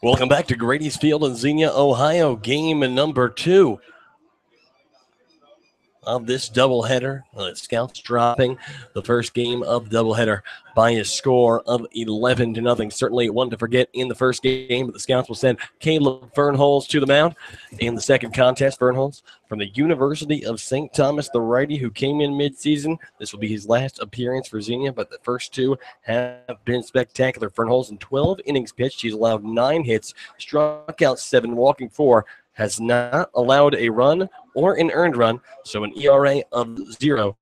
Welcome back to Grady's Field in Xenia, Ohio. Game number 2 of this doubleheader. The Scouts dropping the first game of the doubleheader by a score of 11-0. Certainly one to forget in the first game, but the Scouts will send Caleb Fernholz to the mound. In the second contest, Fernholz from the University of St. Thomas, the righty who came in midseason. This will be his last appearance for Xenia, but the first 2 have been spectacular. Fernholz in 12 innings pitched. He's allowed 9 hits, struck out 7, walking 4, has not allowed a run or an earned run, so an ERA of 0,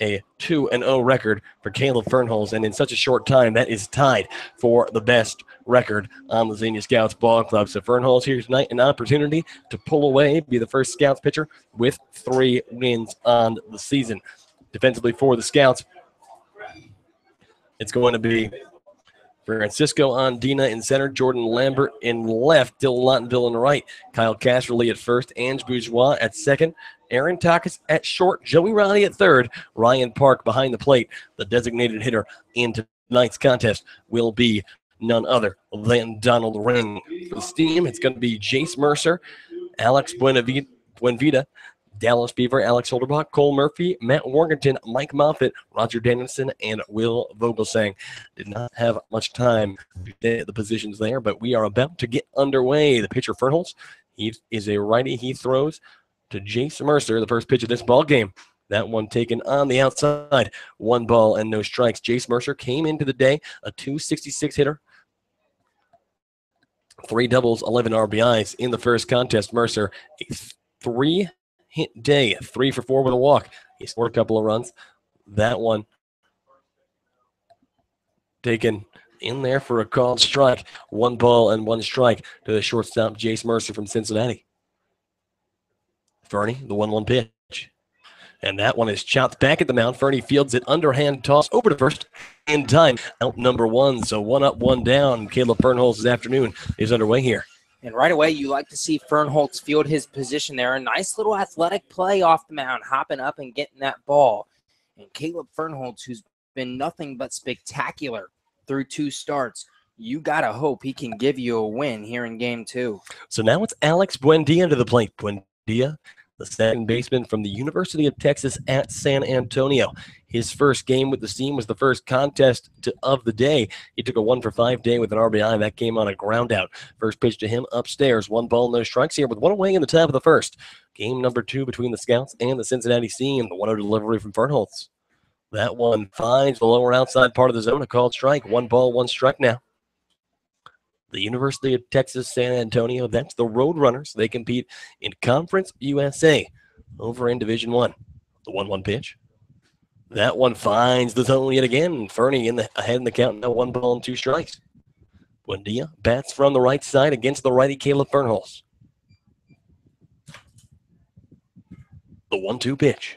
a 2-0 record for Caleb Fernholz, and in such a short time, that is tied for the best record on the Xenia Scouts Ball Club. So Fernholz here tonight, an opportunity to pull away, be the first Scouts pitcher with 3 wins on the season. Defensively for the Scouts, it's going to be Francisco Andina in center, Jordan Lambert in left, Dylan Lottenville in right, Kyle Casserly at first, Ange Bourgeois at second, Aaron Takas at short, Joey Riley at third, Ryan Park behind the plate. The designated hitter in tonight's contest will be none other than Donald Ring. For the team, it's going to be Jace Mercer, Alex Buenvida, Dallas Beaver, Alex Holderbach, Cole Murphy, Matt Warrington, Mike Moffitt, Roger Danielson, and Will Vogelsang. Did not have much time to get the positions there, but we are about to get underway. The pitcher, Fernholz, he is a righty. He throws to Jace Mercer, the first pitch of this ball game. That one taken on the outside. 1 ball and no strikes. Jace Mercer came into the day a .266 hitter. 3 doubles, 11 RBIs in the first contest. Mercer, a 3-hit day, 3 for 4 with a walk. He scored a couple of runs. That one taken in there for a called strike. 1 ball and 1 strike to the shortstop, Jace Mercer from Cincinnati. Fernie, the 1-1 pitch. And that one is chopped back at the mound. Fernie fields it, underhand toss over to first in time. Out number 1, so 1 up, 1 down. Caleb Fernholz's afternoon is underway here. And right away, you like to see Fernholz field his position there. A nice little athletic play off the mound, hopping up and getting that ball. And Caleb Fernholz, who's been nothing but spectacular through 2 starts, you got to hope he can give you a win here in game 2. So now it's Alex Buendia to the plate. Buendia, the second baseman from the University of Texas at San Antonio. His first game with the team was the first contest of the day. He took a 1 for 5 day with an RBI. That came on a ground out. First pitch to him upstairs. 1 ball, no strikes here with 1 away in the top of the first. Game number 2 between the Scouts and the Cincinnati team. The 1-0 delivery from Fernholz. That one finds the lower outside part of the zone. A called strike. 1 ball, 1 strike now. The University of Texas, San Antonio, that's the Roadrunners. They compete in Conference USA over in Division I. The 1-1 pitch. That one finds the zone yet again. Fernie ahead in the count, now 1 ball and 2 strikes. Buendia bats from the right side against the righty Caleb Fernholz. The 1-2 pitch.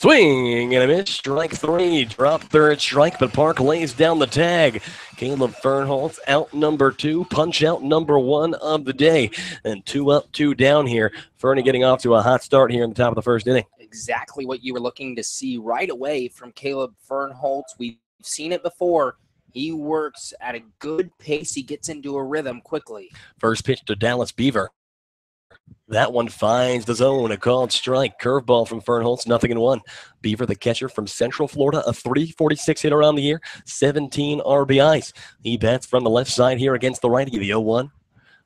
Swing and a miss. Strike 3. Drop third strike, but Park lays down the tag. Caleb Fernholz out number 2. Punch out number 1 of the day. And 2 up, 2 down here. Fernie getting off to a hot start here in the top of the first inning. Exactly what you were looking to see right away from Caleb Fernholz. We've seen it before. He works at a good pace. He gets into a rhythm quickly. First pitch to Dallas Beaver. That one finds the zone, a called strike. Curveball from Fernholz, 0-1. Beaver, the catcher from Central Florida, a .346 hitter on the year, 17 RBIs. He bats from the left side here against the righty, the 0-1.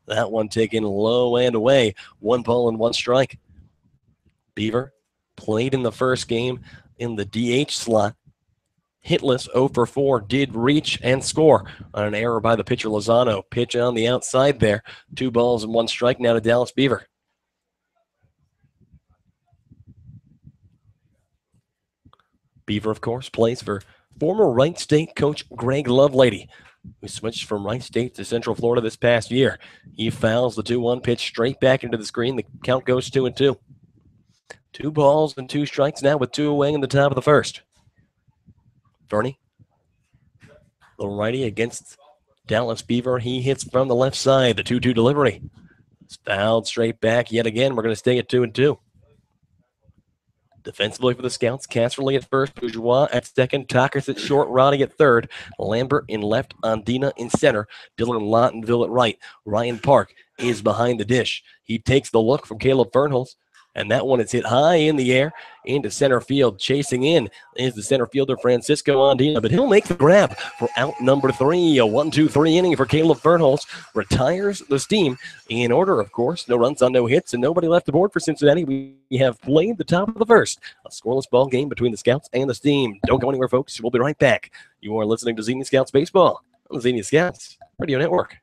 That one taken low and away. 1 ball and 1 strike. Beaver played in the first game in the DH slot. Hitless, 0 for 4, did reach and score on an error by the pitcher Lozano. Pitch on the outside there. 2 balls and 1 strike now to Dallas Beaver. Beaver, of course, plays for former Wright State coach Greg Lovelady, who switched from Wright State to Central Florida this past year. He fouls the 2-1 pitch straight back into the screen. The count goes 2-2. 2 balls and 2 strikes now with 2 away in the top of the first. Fernie, the righty against Dallas Beaver. He hits from the left side. The 2-2 delivery. It's fouled straight back yet again. We're going to stay at 2-2. Defensively for the Scouts, Casserly at first, Bourgeois at second, Talkers at short, Roddy at third, Lambert in left, Andina in center, Dylan Lottenville at right. Ryan Park is behind the dish. He takes the look from Caleb Fernholz, and that one is hit high in the air into center field. Chasing in is the center fielder, Francisco Andina, but he'll make the grab for out number 3. A 1-2-3 inning for Caleb Fernholz. Retires the steam in order, of course. No runs on no hits, and nobody left the board for Cincinnati. We have played the top of the first. A scoreless ball game between the Scouts and the Steam. Don't go anywhere, folks. We'll be right back. You are listening to Xenia Scouts Baseball on the Xenia Scouts Radio Network.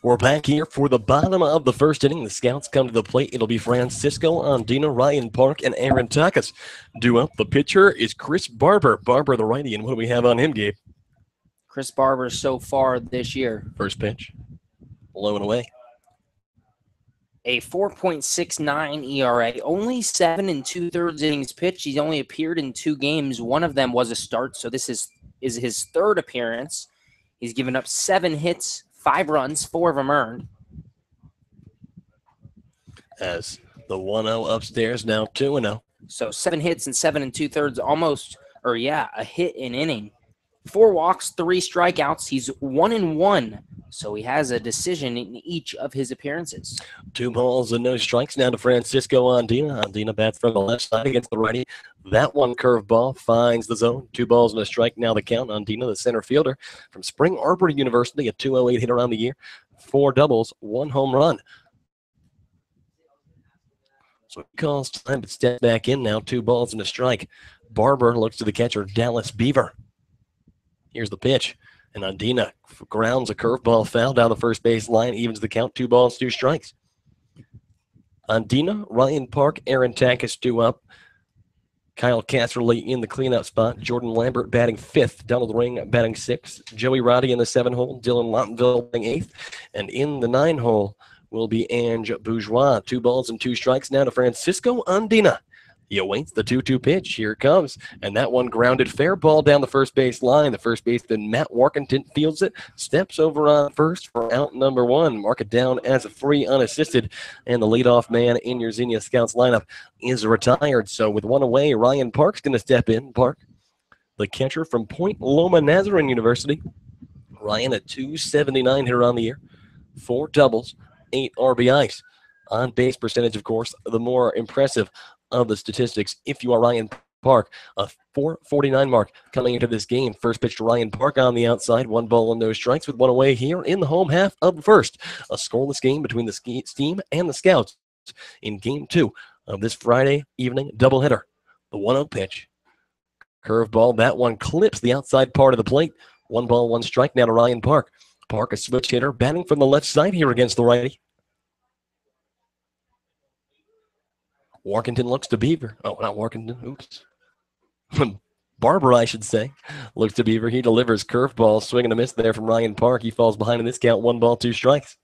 We're back here for the bottom of the first inning. The Scouts come to the plate. It'll be Francisco Andina, Ryan Park, and Aaron Takas. Due up, the pitcher is Chris Barber. Barber, the righty, and what do we have on him, Gabe? Chris Barber so far this year. First pitch, low and away. A 4.69 ERA, only 7 2/3 innings pitched. He's only appeared in 2 games. One of them was a start, so this is his third appearance. He's given up 7 hits, 5 runs, 4 of them earned. As the 1-0 upstairs, now 2-0. So 7 hits and 7 2/3, a hit an inning. 4 walks, 3 strikeouts. He's 1-1, so he has a decision in each of his appearances. 2 balls and no strikes now to Francisco Andina. Andina bats from the left side against the righty. That one curveball finds the zone. 2 balls and a strike now the count. Andina, the center fielder from Spring Arbor University, a 208 hitter on the year. 4 doubles, 1 home run. So he calls time to step back in now. 2 balls and a strike. Barber looks to the catcher, Dallas Beaver. Here's the pitch. And Andina grounds a curveball foul down the first base line, evens the count, 2 balls, 2 strikes. Andina, Ryan Park, Aaron Takas due up. Kyle Casserly in the cleanup spot. Jordan Lambert batting 5th. Donald Ring batting 6th. Joey Roddy in the 7-hole. Dylan Lottenville batting 8th. And in the 9-hole will be Ange Bourgeois. 2 balls and 2 strikes now to Francisco Andina. He awaits the 2-2 pitch. Here it comes. And that one grounded fair ball down the first base line. The first baseman, Matt Warkentin, fields it, steps over on first for out number 1. Mark it down as a free unassisted. And the leadoff man in your Xenia Scouts lineup is retired. So with 1 away, Ryan Park's going to step in. Park, the catcher from Point Loma Nazarene University. Ryan, a 279 hitter on the year. 4 doubles, 8 RBIs. On base percentage, of course, the more impressive of the statistics. If you are Ryan Park. A 4:49 mark coming into this game. First pitch to Ryan Park on the outside. 1 ball and no strikes with 1 away here in the home half of the first. A scoreless game between the Steam and the Scouts in Game 2 of this Friday evening doubleheader. The 1-0 pitch. Curveball. That one clips the outside part of the plate. 1 ball, 1 strike now to Ryan Park. Park, a switch hitter, batting from the left side here against the righty. Warkentin looks to Beaver. Oh, not Warkentin. Oops. Barber, I should say, looks to Beaver. He delivers curveball, swing and a miss there from Ryan Park. He falls behind in this count. 1 ball, 2 strikes.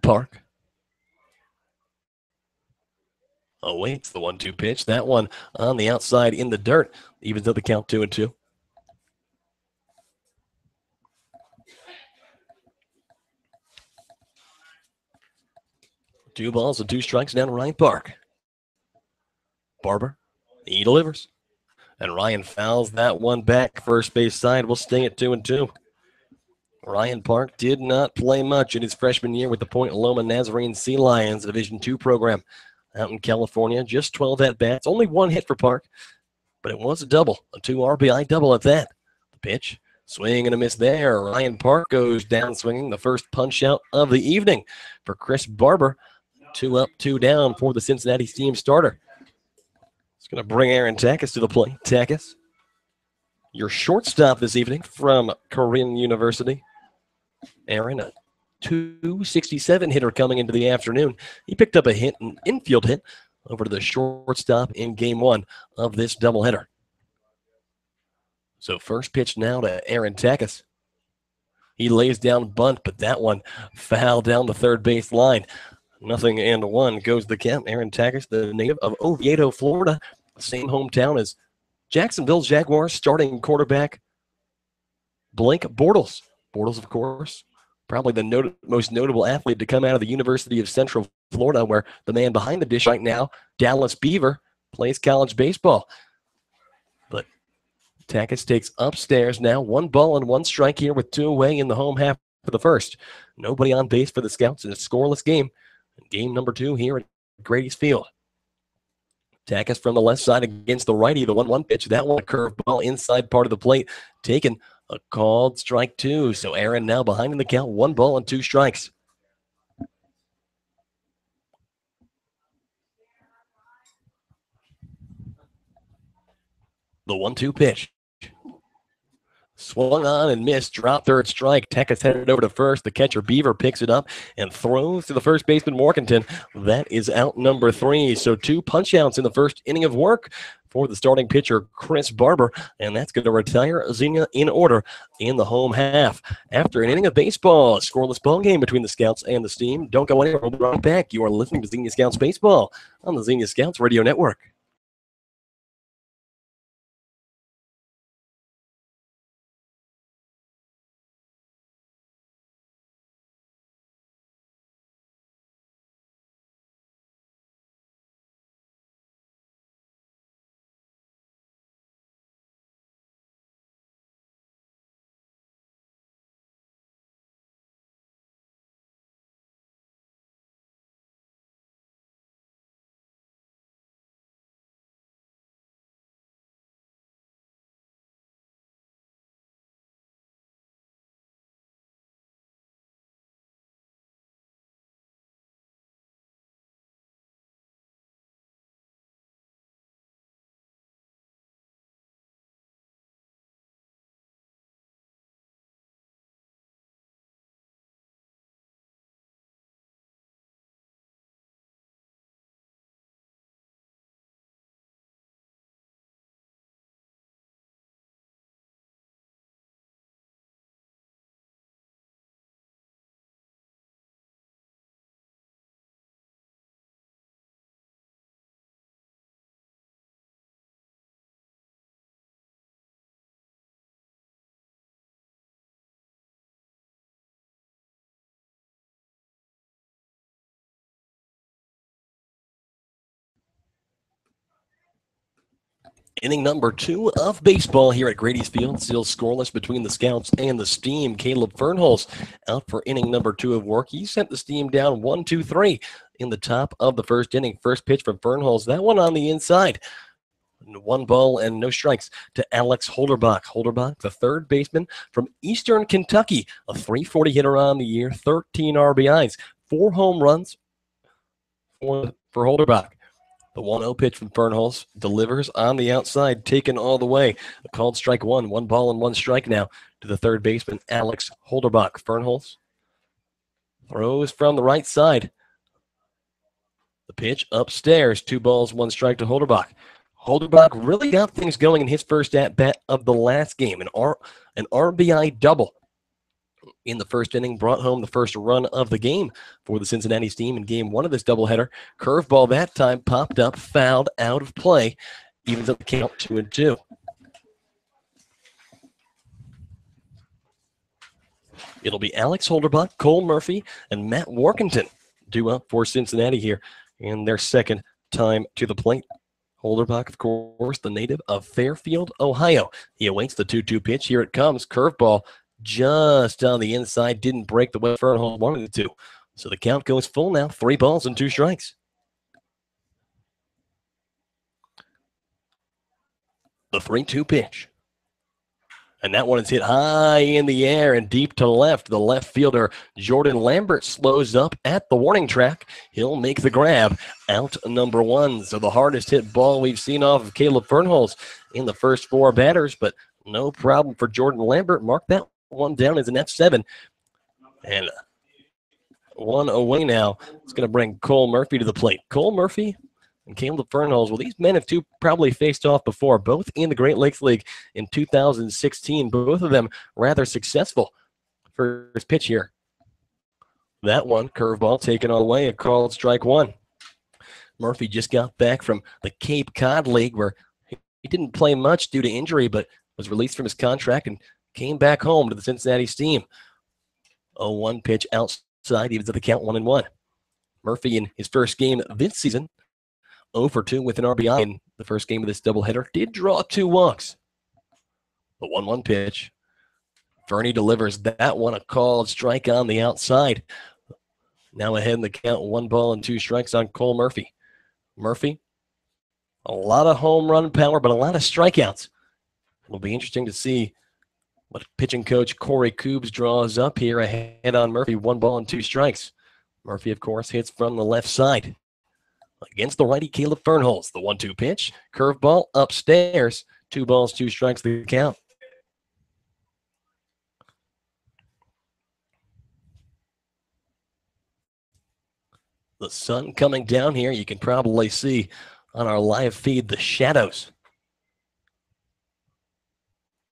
Park awaits the 1-2 pitch. That one on the outside in the dirt, evens up the count 2-2. Two balls and 2 strikes down to Ryan Park. Barber, he delivers. And Ryan fouls that one back. First base side will stay at 2-2. Ryan Park did not play much in his freshman year with the Point Loma Nazarene Sea Lions Division II program out in California. Just 12 at-bats. Only 1 hit for Park, but it was a double, a 2 RBI double at that. The pitch, swing and a miss there. Ryan Park goes down swinging. The first punch out of the evening for Chris Barber. 2 up, 2 down for the Cincinnati Steam starter. It's going to bring Aaron Takis to the plate. Takis, your shortstop this evening from Korean University. Aaron, a 267 hitter coming into the afternoon. He picked up a hit, an infield hit, over to the shortstop in Game 1 of this doubleheader. So first pitch now to Aaron Takis. He lays down bunt, but that one foul down the third base line. 0-1 goes the count. Aaron Takis, the native of Oviedo, Florida, same hometown as Jacksonville Jaguars starting quarterback Blake Bortles. Bortles, of course, probably the most notable athlete to come out of the University of Central Florida, where the man behind the dish right now, Dallas Beaver, plays college baseball. But Takis takes upstairs now. 1 ball and 1 strike here with 2 away in the home half of the first. Nobody on base for the Scouts in a scoreless game. Game number 2 here at Grady's Field. Takis from the left side against the righty. The 1-1 pitch. That one, a curveball inside part of the plate. Taken, a called strike 2. So Aaron now behind in the count. 1 ball and 2 strikes. The 1-2 pitch. Swung on and missed. Drop third strike. Takis headed over to first. The catcher Beaver picks it up and throws to the first baseman Warkentin. That is out number 3. So 2 punch outs in the first inning of work for the starting pitcher Chris Barber, and that's going to retire Xenia in order in the home half. After an inning of baseball, a scoreless ball game between the Scouts and the Steam. Don't go anywhere. We'll be right back. You are listening to Xenia Scouts Baseball on the Xenia Scouts Radio Network. Inning number 2 of baseball here at Grady's Field. Still scoreless between the Scouts and the Steam. Caleb Fernholz out for inning number 2 of work. He sent the Steam down 1-2-3 in the top of the first inning. First pitch from Fernholz. That one on the inside. 1 ball and no strikes to Alix Holderbach. Holderbach, the third baseman from Eastern Kentucky, a .340 hitter on the year, 13 RBIs, 4 home runs for Holderbach. The 1-0 pitch from Fernholz delivers on the outside, taken all the way. A called strike 1. 1 ball and 1 strike now to the third baseman, Alix Holderbach. Fernholz throws from the right side. The pitch upstairs. 2 balls, 1 strike to Holderbach. Holderbach really got things going in his first at-bat of the last game. An RBI double in the first inning brought home the first run of the game for the Cincinnati team in game 1 of this doubleheader. Curveball that time popped up, fouled out of play, evens up the count 2-2. It'll be Alix Holderbach, Cole Murphy, and Matt Workington due up for Cincinnati here in their second time to the plate. Holderbach, of course, the native of Fairfield, Ohio. He awaits the 2-2 pitch. Here it comes. Curveball just on the inside. Didn't break the way Fernholz wanted it to. So the count goes full now. 3 balls and 2 strikes. The 3-2 pitch. And that one is hit high in the air and deep to left. The left fielder, Jordan Lambert, slows up at the warning track. He'll make the grab. Out number 1. So the hardest hit ball we've seen off of Caleb Fernholz in the first 4 batters, but no problem for Jordan Lambert. Mark that one down as an F7. And 1 away now. It's going to bring Cole Murphy to the plate. Cole Murphy and Caleb Fernholz, well, these men have probably faced off before, both in the Great Lakes League in 2016. Both of them rather successful. First pitch here. That one, curveball taken all the way, a called strike 1. Murphy just got back from the Cape Cod League where he didn't play much due to injury, but was released from his contract and came back home to the Cincinnati team. 0-1 pitch outside, evens at the count 1-1. Murphy in his first game this season, 0 for 2 with an RBI in the first game of this doubleheader. Did draw 2 walks. The 1-1 pitch. Fernie delivers that one, a called strike on the outside. Now ahead in the count, 1 ball and 2 strikes on Cole Murphy. Murphy, a lot of home run power, but a lot of strikeouts. It'll be interesting to see what pitching coach Corey Koobs draws up here ahead on Murphy. 1 ball and 2 strikes. Murphy, of course, hits from the left side. Against the righty Caleb Fernholz, the 1-2 pitch. Curveball upstairs. 2 balls, 2 strikes the count. The sun coming down here. You can probably see on our live feed the shadows.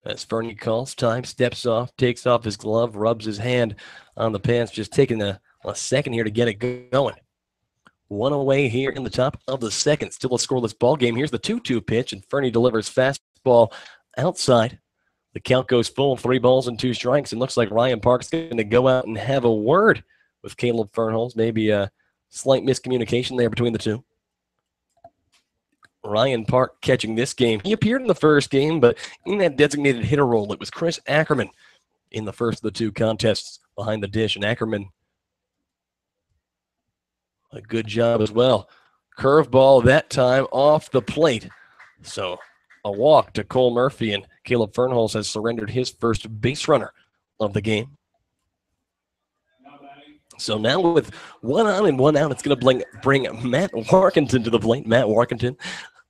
As Fernie calls time, steps off, takes off his glove, rubs his hand on the pants, just taking a second here to get it going. 1 away here in the top of the second. Still a scoreless ball game. Here's the 2-2 pitch, and Fernie delivers fastball outside. The count goes full, 3 balls and 2 strikes. And looks like Ryan Park's going to go out and have a word with Caleb Fernholz. Maybe a slight miscommunication there between the two. Ryan Park catching this game. He appeared in the first game, but in that designated hitter role, it was Chris Ackerman in the first of the 2 contests behind the dish. And Ackerman, a good job as well. Curveball that time off the plate. So a walk to Cole Murphy, and Caleb Fernholz has surrendered his first base runner of the game. So now with 1 on and 1 out, it's going to bring Matt Workington to the plate. Matt Workington,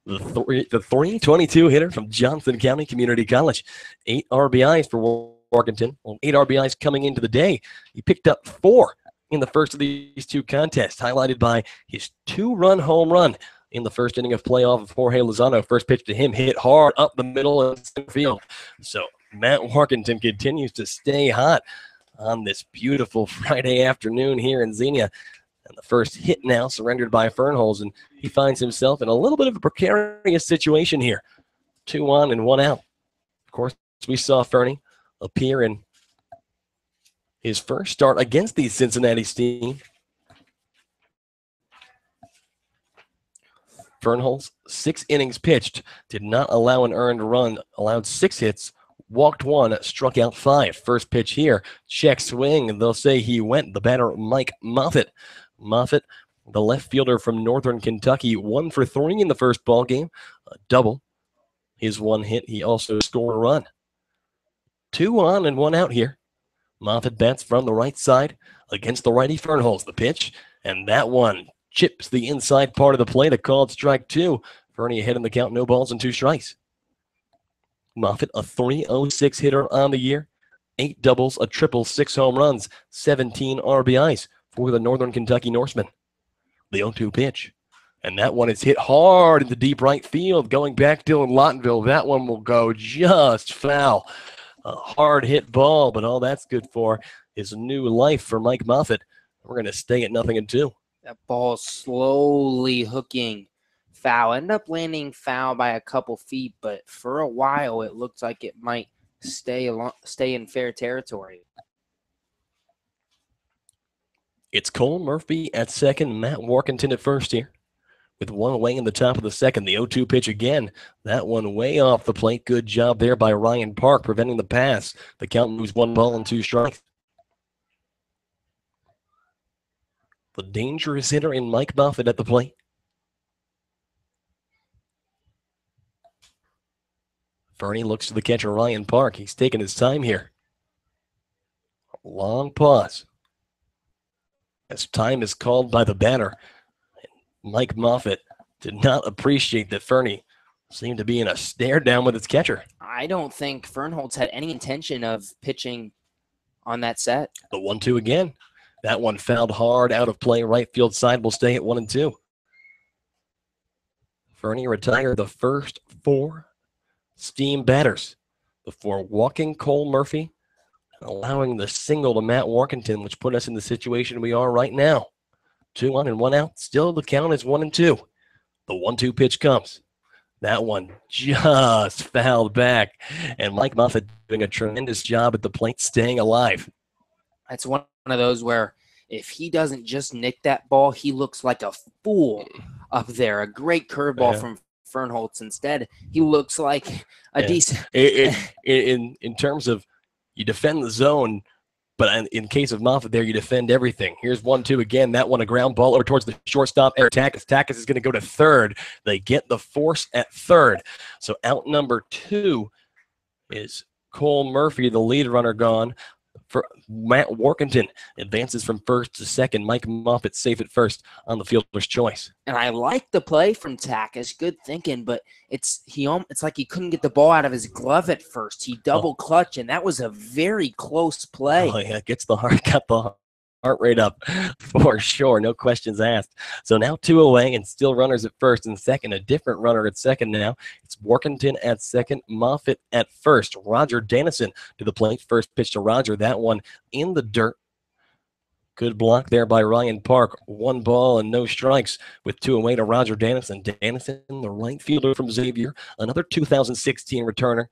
the 322 hitter from Johnson County Community College. 8 RBIs for Workington. Well, 8 RBIs coming into the day. He picked up 4 in the first of these 2 contests, highlighted by his 2-run home run in the first inning of playoff of Jorge Lozano. First pitch to him hit hard up the middle of the field. So Matt Workington continues to stay hot on this beautiful Friday afternoon here in Xenia. And the first hit now surrendered by Fernholz, and he finds himself in a little bit of a precarious situation here. 2 on and 1 out. Of course, we saw Fernie appear in his first start against the Cincinnati team. Fernholz, 6 innings pitched, did not allow an earned run, allowed 6 hits, walked 1, struck out 5. First pitch here, check swing, and they'll say he went. The batter, Mike Moffitt. Moffitt the left fielder from Northern Kentucky, 1 for 3 in the first ball game, a double. His one hit, he also scored a run. 2 on and 1 out here. Moffitt bats from the right side against the righty Fernholz. The pitch, and that one chips the inside part of the plate. A called strike 2. Fernie ahead in the count, no balls and 2 strikes. Moffitt, a .306 hitter on the year, 8 doubles, a triple, 6 home runs, 17 RBIs for the Northern Kentucky Norseman. The 0-2 pitch, and that one is hit hard into deep right field, going back to Lawtonville. That one will go just foul. A hard hit ball, but all that's good for is new life for Mike Moffitt. We're going to stay at 0-2. That ball slowly hooking foul. Ended up landing foul by a couple feet, but for a while it looked like it might stay in fair territory. It's Cole Murphy at second, Matt Warkentin at first here. With 1 away in the top of the second, the 0-2 pitch again. That one way off the plate. Good job there by Ryan Park, preventing the pass. The count moves 1 ball and 2 strikes. The dangerous hitter in Mike Moffitt at the plate. Fernie looks to the catcher, Ryan Park. He's taking his time here. A long pause. As time is called by the batter. Mike Moffitt did not appreciate that Fernie seemed to be in a stare down with his catcher. I don't think Fernholz had any intention of pitching on that set. The 1-2 again. That one fouled hard out of play. Right field side will stay at 1-2. Fernie retired the first 4 steam batters before walking Cole Murphy and allowing the single to Matt Warkentin, which put us in the situation we are right now. 2 on and 1 out. Still the count is 1-2. The 1-2 pitch comes. That one just fouled back. And Mike Moffitt doing a tremendous job at the plate, staying alive. That's one of those where if he doesn't just nick that ball, he looks like a fool up there. A great curveball from Fernholz. Instead, he looks like a decent. In terms of you defend the zone, but in case of Moffitt there, you defend everything. Here's 1-2 again. That one, a ground ball over towards the shortstop. Takis. Takis is going to go to third. They get the force at third. So out number 2 is Cole Murphy, the lead runner gone. For Matt Warkentin advances from first to second. Mike Moffitt safe at first on the fielder's choice. And I like the play from Takis. Good thinking, but it's like he couldn't get the ball out of his glove at first. He double clutch, and that was a very close play. Oh, yeah, got the heart rate up for sure. No questions asked. So now 2 away and still runners at first and second. A different runner at second now. It's Warkentin at second, Moffitt at first. Roger Dennison to the plate. First pitch to Roger. That one in the dirt. Good block there by Ryan Park. 1 ball and no strikes with 2 away to Roger Dennison. Dennison, the right fielder from Xavier. Another 2016 returner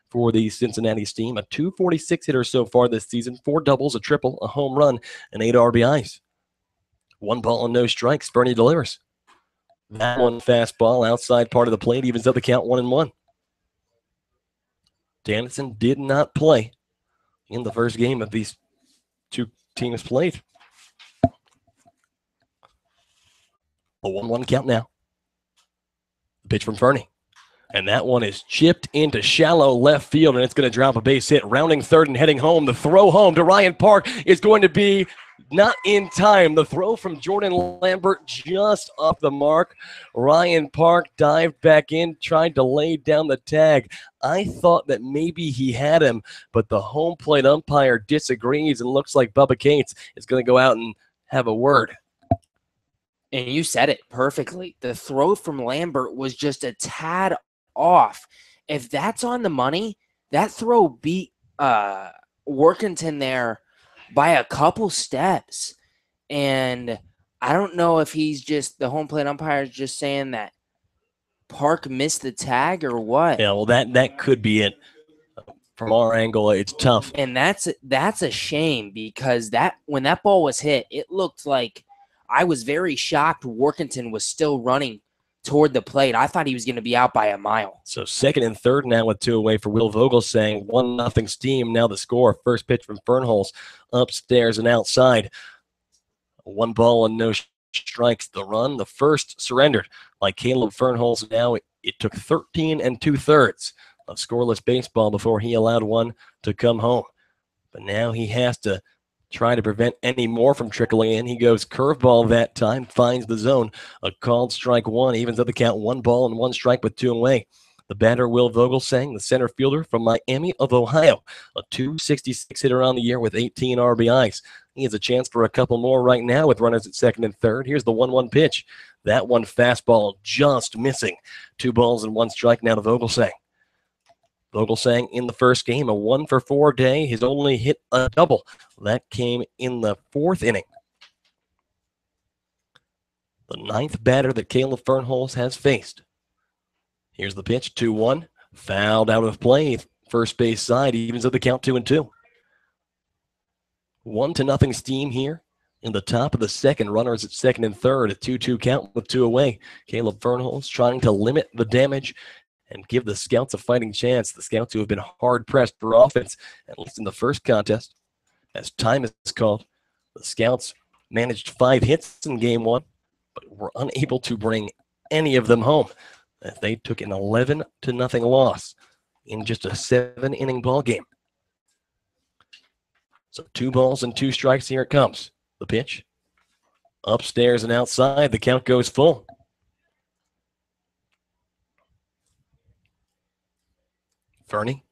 for the Cincinnati team. A .246 hitter so far this season. 4 doubles, a triple, a home run, and 8 RBIs. 1 ball and no strikes. Fernie delivers. That one fastball outside part of the plate evens up the count 1-1. Dennison did not play in the first game of these 2 teams played. A 1-1 count now. The pitch from Fernie. And that one is chipped into shallow left field, and it's going to drop a base hit. Rounding third and heading home. The throw home to Ryan Park is going to be not in time. The throw from Jordan Lambert just off the mark. Ryan Park dived back in, tried to lay down the tag. I thought that maybe he had him, but the home plate umpire disagrees, and looks like Bubba Cates is going to go out and have a word. And you said it perfectly. The throw from Lambert was just a tad off. If that's on the money, that throw beat Warkentin there by a couple steps. And I don't know if he's just, the home plate umpire is just saying that Park missed the tag or what. Yeah, well, that could be it. From our angle, it's tough. And that's a shame, because when that ball was hit, it looked like, I was very shocked Warkentin was still running toward the plate. I thought he was going to be out by a mile. So second and third now with 2 away for Will Vogel, saying 1-0 Steam. Now the score. First pitch from Fernholz upstairs and outside. 1 ball and no strikes. The run, the first surrendered by Caleb Fernholz. Now it took 13 2/3 of scoreless baseball before he allowed one to come home. But now he has to try to prevent any more from trickling in. He goes curveball that time, finds the zone. A called strike one, evens up the count, 1 ball and 1 strike with 2 away. The batter, Will Vogelsang, the center fielder from Miami of Ohio, a .266 hitter on the year with 18 RBIs. He has a chance for a couple more right now with runners at second and third. Here's the 1-1 pitch. That one fastball just missing. 2 balls and 1 strike now to Vogelsang. Vogelsang in the first game, a 1-for-4 day. He's only hit a double. That came in the 4th inning. The 9th batter that Caleb Fernholz has faced. Here's the pitch, 2-1. Fouled out of play. First base side evens up the count 2-2. 1-0 steam here in the top of the second. Runners at second and third. A 2-2 count with 2 away. Caleb Fernholz trying to limit the damage and give the Scouts a fighting chance. The Scouts who have been hard-pressed for offense, at least in the first contest. As time is called, the Scouts managed 5 hits in game 1, but were unable to bring any of them home. They took an 11-0 loss in just a 7-inning ball game. So 2 balls and 2 strikes. Here it comes. The pitch. Upstairs and outside. The count goes full. Fernie.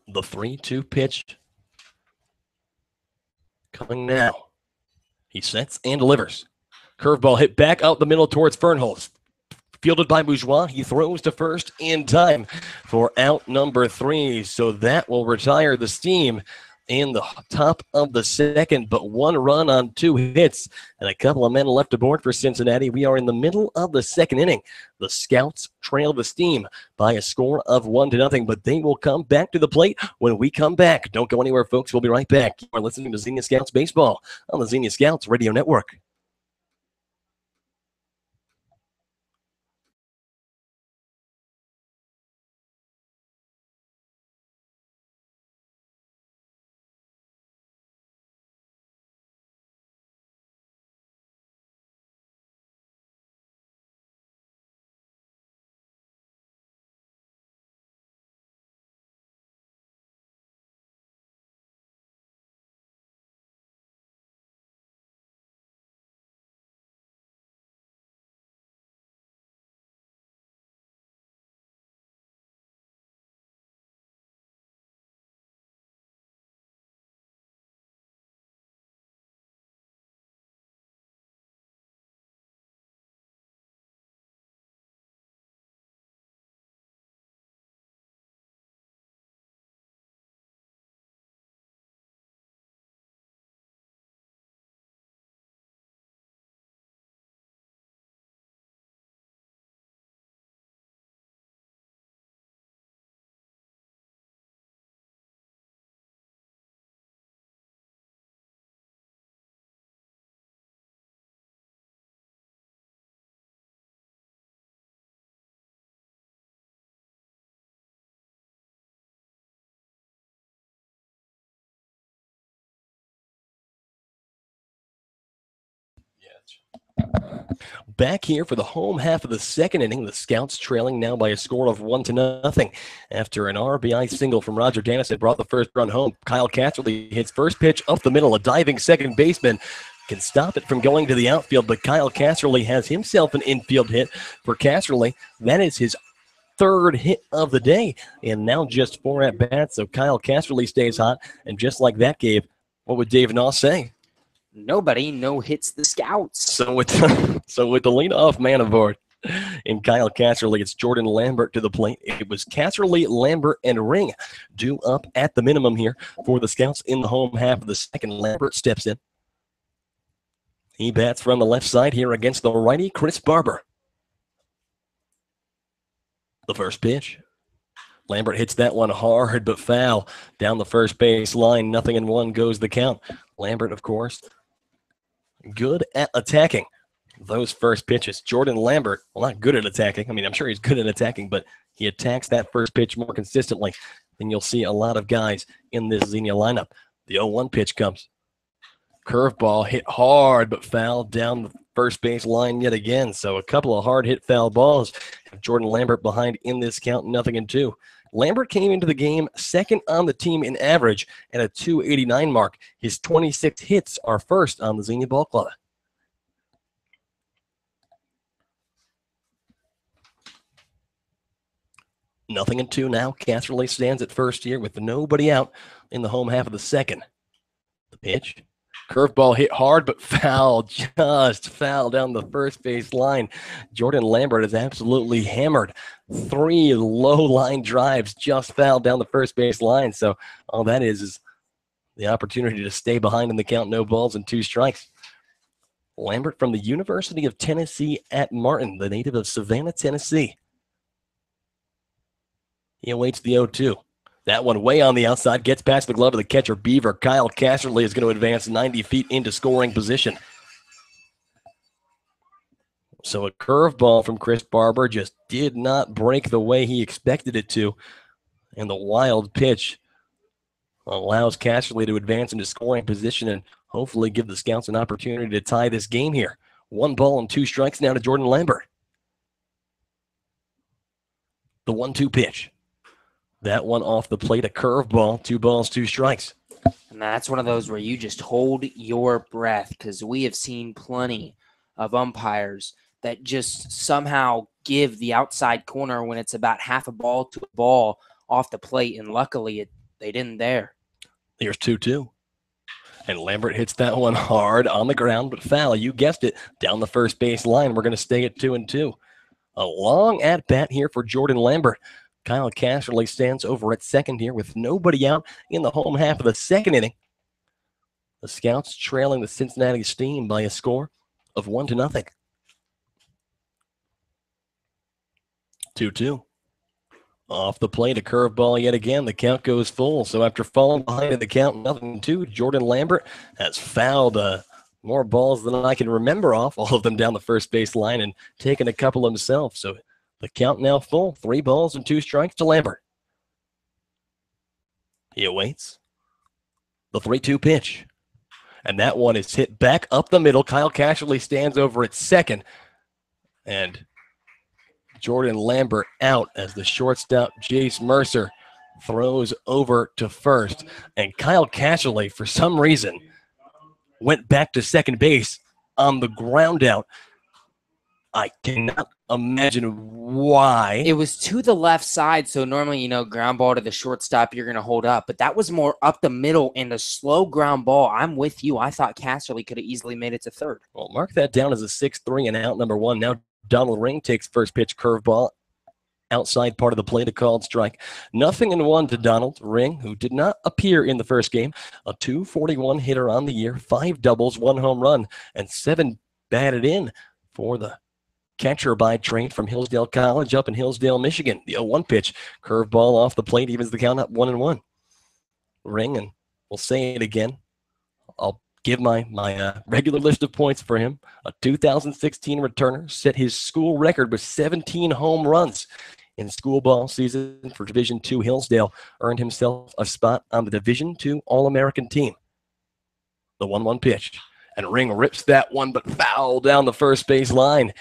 The 3-2 pitch coming now. He sets and delivers. Curveball hit back out the middle towards Fernholz. Fielded by Bourgeois. He throws to first in time for out number 3. So that will retire the steam in the top of the second, but 1 run on 2 hits and a couple of men left aboard for Cincinnati. We are in the middle of the second inning. The Scouts trail the steam by a score of 1-0, but they will come back to the plate when we come back. Don't go anywhere, folks. We'll be right back. You are listening to Xenia Scouts Baseball on the Xenia Scouts Radio Network. Back here for the home half of the second inning. The Scouts trailing now by a score of 1-0 after an RBI single from Roger Dennison brought the first run home. Kyle Casserly hits first pitch up the middle. A diving second baseman can stop it from going to the outfield, but Kyle Casserly has himself an infield hit for Casserly. That is his 3rd hit of the day, and now just 4 at-bats, so Kyle Casserly stays hot, and just like that, Gabe, what would Dave Noss say? Nobody no-hits the Scouts. So with the leadoff man aboard in Kyle Casserly, it's Jordan Lambert to the plate. It was Casserly, Lambert, and Ring due up at the minimum here for the Scouts in the home half of the second. Lambert steps in. He bats from the left side here against the righty, Chris Barber. The first pitch. Lambert hits that one hard but foul down the first base line. 0-1 goes the count. Lambert, of course, good at attacking those first pitches. Jordan Lambert, well, not good at attacking. I mean, I'm sure he's good at attacking, but he attacks that first pitch more consistently than you'll see a lot of guys in this Xenia lineup. The 0-1 pitch comes. Curveball hit hard, but fouled down the first base line yet again. So a couple of hard hit foul balls have Jordan Lambert behind in this count, 0-2. Lambert came into the game second on the team in average at a .289 mark. His 26 hits are first on the Xenia Ball Club. Nothing in two now. Casserly stands at first here with nobody out in the home half of the second. The pitch. Curveball hit hard, but foul, just foul down the first base line. Jordan Lambert is absolutely hammered. 3 low line drives just fouled down the first base line. So all that is the opportunity to stay behind in the count, no balls and 2 strikes. Lambert from the University of Tennessee at Martin, the native of Savannah, Tennessee. He awaits the 0-2. That one way on the outside, gets past the glove of the catcher, Beaver. Kyle Casserly is going to advance 90 feet into scoring position. So a curveball from Chris Barber just did not break the way he expected it to. And the wild pitch allows Casserly to advance into scoring position and hopefully give the Scouts an opportunity to tie this game here. 1 ball and 2 strikes now to Jordan Lambert. The 1-2 pitch. That one off the plate, a curveball, 2 balls, 2 strikes. And that's one of those where you just hold your breath, because we have seen plenty of umpires that just somehow give the outside corner when it's about half a ball to a ball off the plate, and luckily they didn't there. Here's 2-2. And Lambert hits that one hard on the ground, but foul. You guessed it, down the first base line. We're going to stay at 2-2. A long at-bat here for Jordan Lambert. Kyle Casserly stands over at second here with nobody out in the home half of the second inning. The Scouts trailing the Cincinnati Steam by a score of 1-0. 2-2. Off the plate, a curveball yet again. The count goes full. So after falling behind in the count, 0-2, Jordan Lambert has fouled more balls than I can remember off, all of them down the first base line, and taken a couple himself. So the count now full, 3 balls and 2 strikes to Lambert. He awaits the 3-2 pitch. And that one is hit back up the middle. Kyle Casserly stands over at second. And Jordan Lambert out as the shortstop, Jace Mercer, throws over to first. And Kyle Casserly, for some reason, went back to second base on the ground out. I cannot imagine why. It was to the left side, so normally, ground ball to the shortstop, you're going to hold up. But that was more up the middle and a slow ground ball. I'm with you. I thought Casserly could have easily made it to third. Well, mark that down as a 6-3 and out number 1. Now Donald Ring takes first pitch curveball. Outside part of the plate, a called strike. 0-1 to Donald Ring, who did not appear in the first game. A .241 hitter on the year, 5 doubles, 1 home run, and 7 batted in for the catcher by trade from Hillsdale College up in Hillsdale, Michigan. The 0-1 pitch, curveball off the plate, evens the count up 1-1. Ring, and we'll say it again. I'll give my regular list of points for him. A 2016 returner, set his school record with 17 home runs in school ball season for Division II Hillsdale. Earned himself a spot on the Division II All-American team. The 1-1 pitch, and Ring rips that one, but foul down the first base line.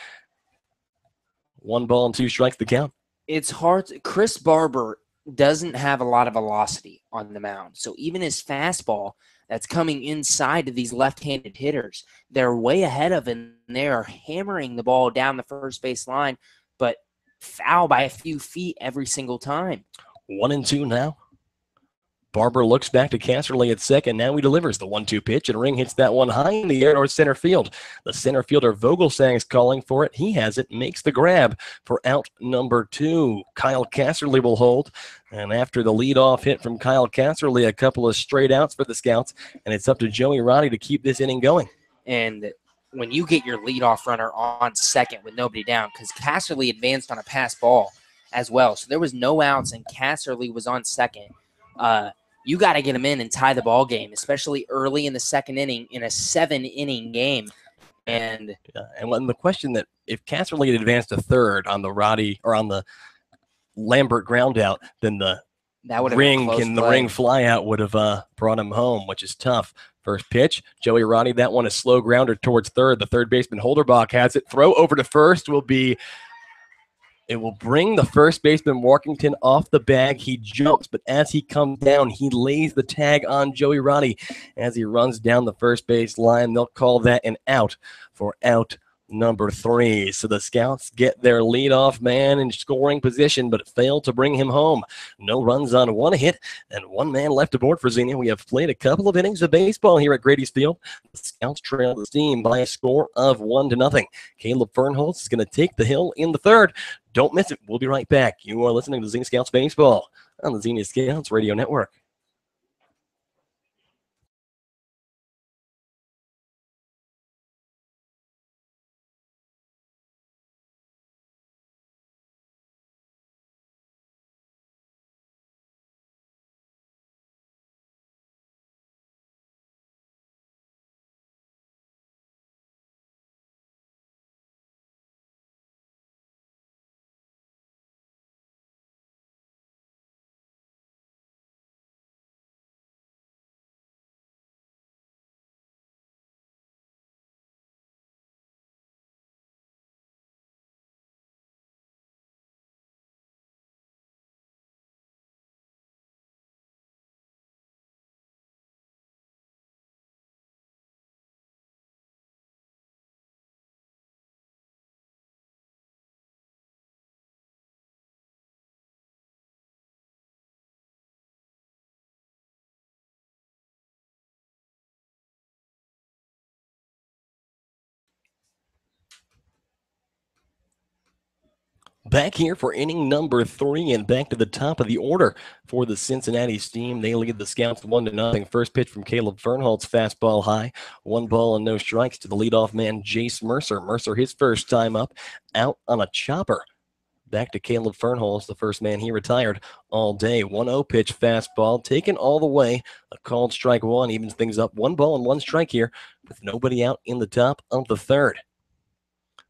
1 ball and 2 strikes the count. It's hard. Chris Barber doesn't have a lot of velocity on the mound. So even his fastball that's coming inside to these left-handed hitters, they're way ahead of him. They are hammering the ball down the first base line, but foul by a few feet every single time. 1-2 now. Barber looks back to Casserly at second. Now he delivers the 1-2 pitch, and Ring hits that one high in the air towards center field. The center fielder Vogelsang is calling for it. He has it, makes the grab for out number 2. Kyle Casserly will hold. And after the leadoff hit from Kyle Casserly, a couple of straight outs for the Scouts, and it's up to Joey Roddy to keep this inning going. And when you get your leadoff runner on second with nobody down, because Casserly advanced on a pass ball as well, so there was no outs, and Casserly was on second. You got to get him in and tie the ball game, especially early in the second inning in a 7-inning game. And the question that if Casserly had advanced to third on the Roddy or on the Lambert ground out, then the That would have been a close and play. the ring flyout would have brought him home, which is tough. First pitch, Joey Roddy, that one a slow grounder towards third. The third baseman Holderbach has it. Throw over to first will be, it will bring the first baseman Walkington off the bag. He jumps, but as he comes down, he lays the tag on Joey Roddy as he runs down the first base line. They'll call that an out for out number 3. So the Scouts get their leadoff man in scoring position, but failed to bring him home. No runs on one hit and one man left aboard for Xenia. We have played a couple of innings of baseball here at Grady's Field. The Scouts trail the team by a score of 1-0. Caleb Fernholz is going to take the hill in the third. Don't miss it. We'll be right back. You are listening to Xenia Scouts Baseball on the Xenia Scouts Radio Network. Back here for inning number 3 and back to the top of the order for the Cincinnati Steam. They lead the Scouts 1-0. First pitch from Caleb Fernholz, fastball high. 1 ball and no strikes to the leadoff man, Jace Mercer. Mercer, his first time up, out on a chopper. Back to Caleb Fernholz, the first man he retired all day. 1-0 pitch fastball, taken all the way. A called strike 1 evens things up. 1 ball and 1 strike here with nobody out in the top of the third.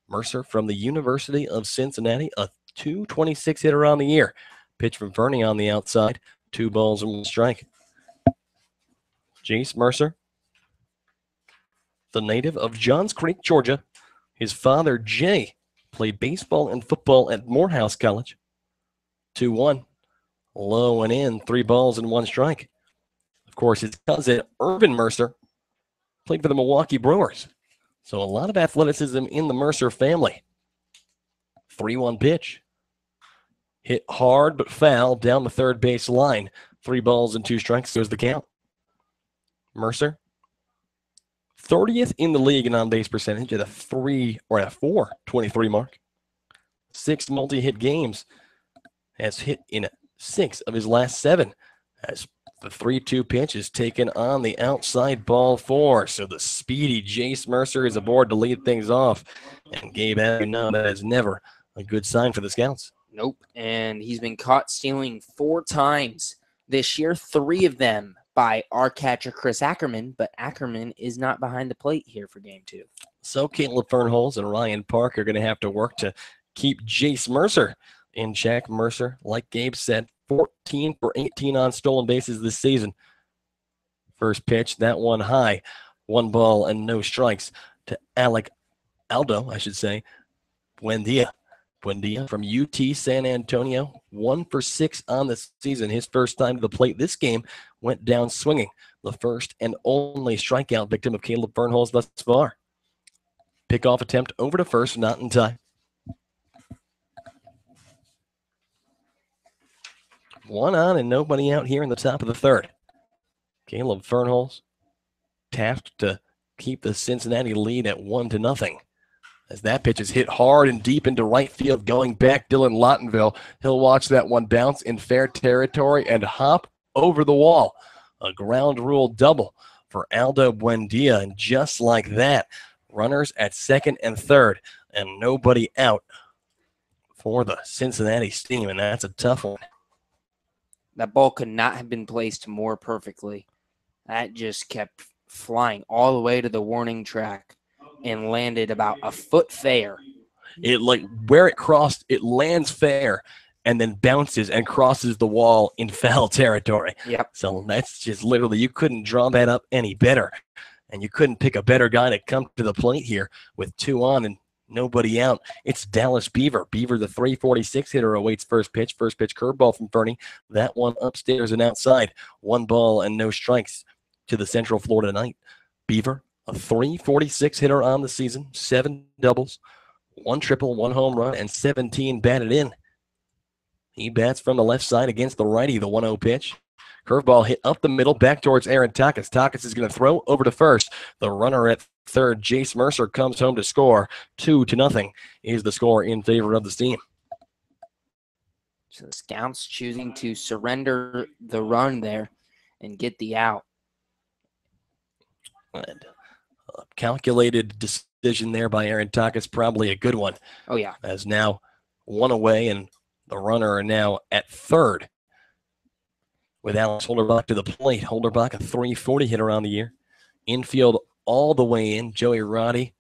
Mercer from the University of Cincinnati, a .226 hitter on the year. Pitch from Fernie on the outside. 2 balls and 1 strike. Jace Mercer, the native of Johns Creek, Georgia. His father, Jay, played baseball and football at Morehouse College. 2-1. Low and in. 3 balls and 1 strike. Of course, his cousin, Urban Mercer, played for the Milwaukee Brewers. So a lot of athleticism in the Mercer family. 3-1 pitch. Hit hard but foul down the third base line. 3 balls and 2 strikes goes the count. Mercer, 30th in the league in on-base percentage at a 4.23 mark. 6 multi-hit games. Has hit in 6 of his last 7. As the 3-2 pitch is taken on the outside, ball 4. So the speedy Jace Mercer is aboard to lead things off. And Gabe, as you know, that is never a good sign for the Scouts. Nope. And he's been caught stealing 4 times this year, 3 of them by our catcher, Chris Ackerman. But Ackerman is not behind the plate here for game 2. So Caleb Fernholz and Ryan Park are going to have to work to keep Jace Mercer in check. Mercer, like Gabe said, 14 for 18 on stolen bases this season. First pitch, that one high. 1 ball and no strikes to Aldo, Buendia. Buendia from UT San Antonio, 1 for 6 on the season. His first time to the plate this game went down swinging. The first and only strikeout victim of Caleb Fernholz thus far. Pickoff attempt over to first, not in time. 1 on and nobody out here in the top of the third. Caleb Fernholz tasked to keep the Cincinnati lead at 1-0. As that pitch is hit hard and deep into right field, going back, Dylan Lottenville. He'll watch that one bounce in fair territory and hop over the wall. A ground rule double for Aldo Buendia. And just like that, runners at second and third and nobody out for the Cincinnati Steam, and that's a tough one. That ball could not have been placed more perfectly. That just kept flying all the way to the warning track and landed about a foot fair. It, like, where it crossed, it lands fair, and then bounces and crosses the wall in foul territory. Yep. So that's just literally, you couldn't draw that up any better. And you couldn't pick a better guy to come to the plate here with 2 on and nobody out. It's Dallas Beaver. Beaver, the 346 hitter, awaits first pitch. First pitch curveball from Fernie. That one upstairs and outside. 1 ball and no strikes to the Central Florida Knight. Beaver, a 346 hitter on the season. 7 doubles, 1 triple, 1 home run, and 17 batted in. He bats from the left side against the righty, the 1-0 pitch. Curveball hit up the middle, back towards Aaron Takas. Takas is going to throw over to first. The runner at third, Jace Mercer, comes home to score. 2-0 is the score in favor of the Steam. So the Scouts choosing to surrender the run there and get the out. And a calculated decision there by Aaron Takas, probably a good one. Oh, yeah. As now 1 away, and the runner are now at third. With Alex Holderbach to the plate. Holderbach, a 340 hitter on the year. Infield all the way in. Joey Roddy,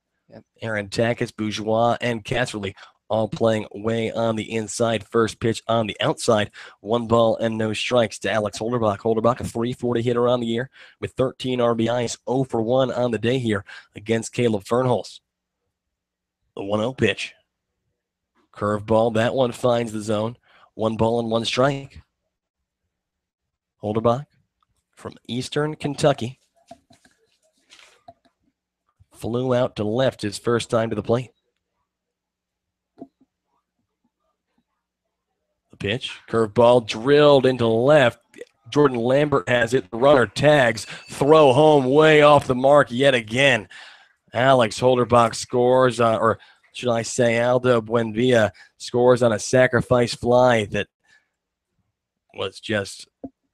Aaron Takas, Bourgeois, and Casserly all playing way on the inside. First pitch on the outside. 1 ball and no strikes to Alex Holderbach. Holderbach, a 340 hitter on the year with 13 RBIs. 0 for 1 on the day here against Caleb Fernholz. The 1-0 pitch. Curveball. That one finds the zone. 1 ball and 1 strike. Holderbach from Eastern Kentucky flew out to left his first time to the plate. The pitch, curveball drilled into left. Jordan Lambert has it. The runner tags. Throw home way off the mark yet again. Alex Holderbach scores, or should I say Aldo Buenvia scores on a sacrifice fly that was just...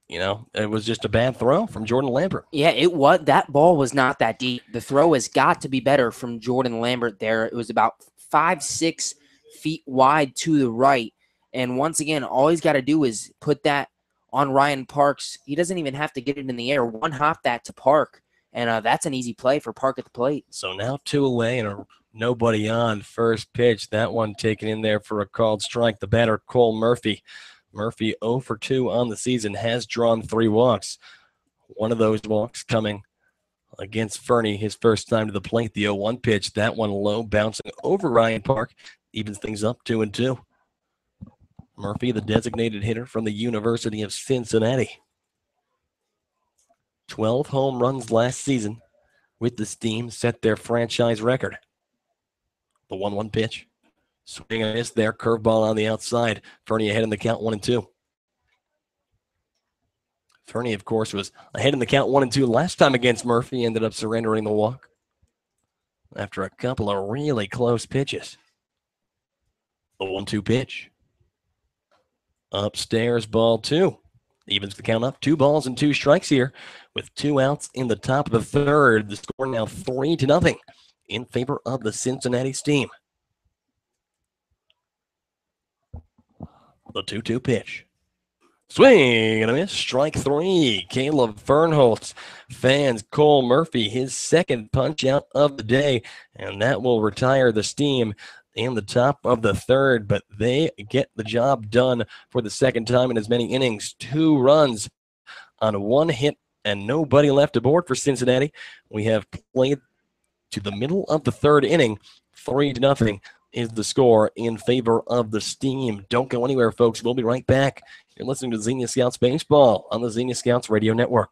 it was just a bad throw from Jordan Lambert. Yeah, that ball was not that deep. The throw has got to be better from Jordan Lambert there. It was about 5-6 feet wide to the right. And once again, all he's got to do is put that on Ryan Parks. He doesn't even have to get it in the air. 1-hop that to Park. And that's an easy play for Park at the plate. So now 2 away and nobody on first pitch. That one taken in there for a called strike. The batter, Cole Murphy. Murphy 0 for 2 on the season, has drawn 3 walks. One of those walks coming against Fernie, his first time to the plate. The 0-1 pitch, that one low, bouncing over Ryan Park, evens things up 2-2. Murphy, the designated hitter from the University of Cincinnati. 12 home runs last season with the Steam, set their franchise record. The 1-1 pitch. Swing and miss there. Curveball on the outside. Fernie ahead in the count 1-2. Fernie, of course, was ahead in the count 1-2 last time against Murphy. Ended up surrendering the walk after a couple of really close pitches. The 1-2 pitch. Upstairs, ball 2. Evens the count up. 2 balls and 2 strikes here with 2 outs in the top of the third. The score now 3-0 in favor of the Cincinnati Steam. The 2-2 pitch. Swing and a miss. Strike 3. Caleb Fernholz fans Cole Murphy, his second punch out of the day, and that will retire the Steam in the top of the third, but they get the job done for the second time in as many innings. 2 runs on 1 hit and nobody left aboard for Cincinnati. We have played to the middle of the third inning. 3-0 is the score in favor of the Steam. Don't go anywhere, folks. We'll be right back. You're listening to Xenia Scouts Baseball on the Xenia Scouts Radio Network.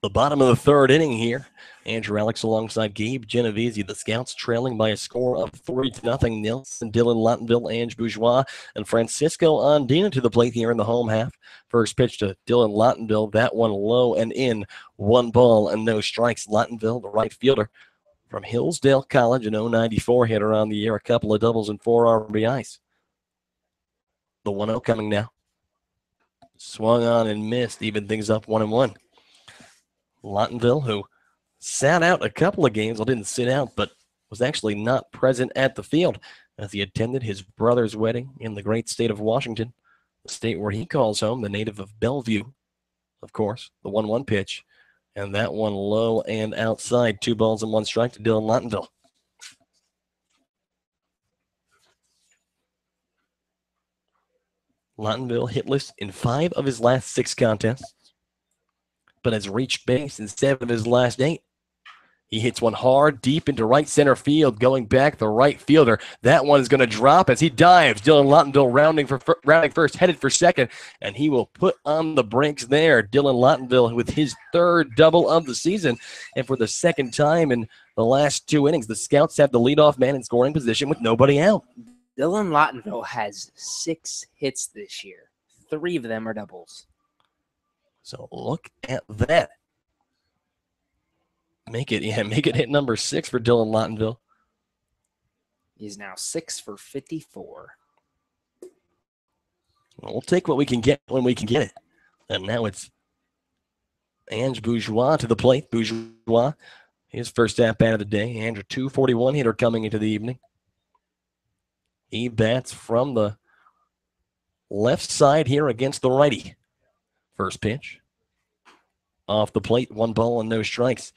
The bottom of the third inning here. Andrew Alix alongside Gabe Genovesi. The Scouts trailing by a score of 3-0. Nelson, Dylan Lottenville, Ange Bourgeois, and Francisco Andina to the plate here in the home half. First pitch to Dylan Lottenville. That one low and in. 1 ball and no strikes. Lottenville, the right fielder from Hillsdale College, an 094 hitter on the year. A couple of doubles and 4 RBIs. The 1-0 coming now. Swung on and missed. Even things up 1-1. Lottenville, who sat out a couple of games, well, didn't sit out, but was actually not present at the field as he attended his brother's wedding in the great state of Washington, the state where he calls home, the native of Bellevue, of course. The 1-1 pitch, and that one low and outside. 2 balls and 1 strike to Dylan Lottenville. Lottenville hitless in 5 of his last 6 contests, but has reached base in 7 of his last 8. He hits one hard deep into right center field, going back the right fielder. That one is going to drop as he dives. Dylan Lottenville rounding first, headed for second, and he will put on the brakes there. Dylan Lottenville with his 3rd double of the season, and for the 2nd time in the last 2 innings, the Scouts have the leadoff man in scoring position with nobody out. Dylan Lottenville has 6 hits this year. 3 of them are doubles. So look at that. Make it hit number 6 for Dylan Lottenville. He's now 6 for 54. We'll take what we can get when we can get it. And now it's Ange Bourgeois to the plate. Bourgeois, his first at-bat of the day. Ange, a 241 hitter coming into the evening. He bats from the left side here against the righty. First pitch. Off the plate, 1 ball and no strikes.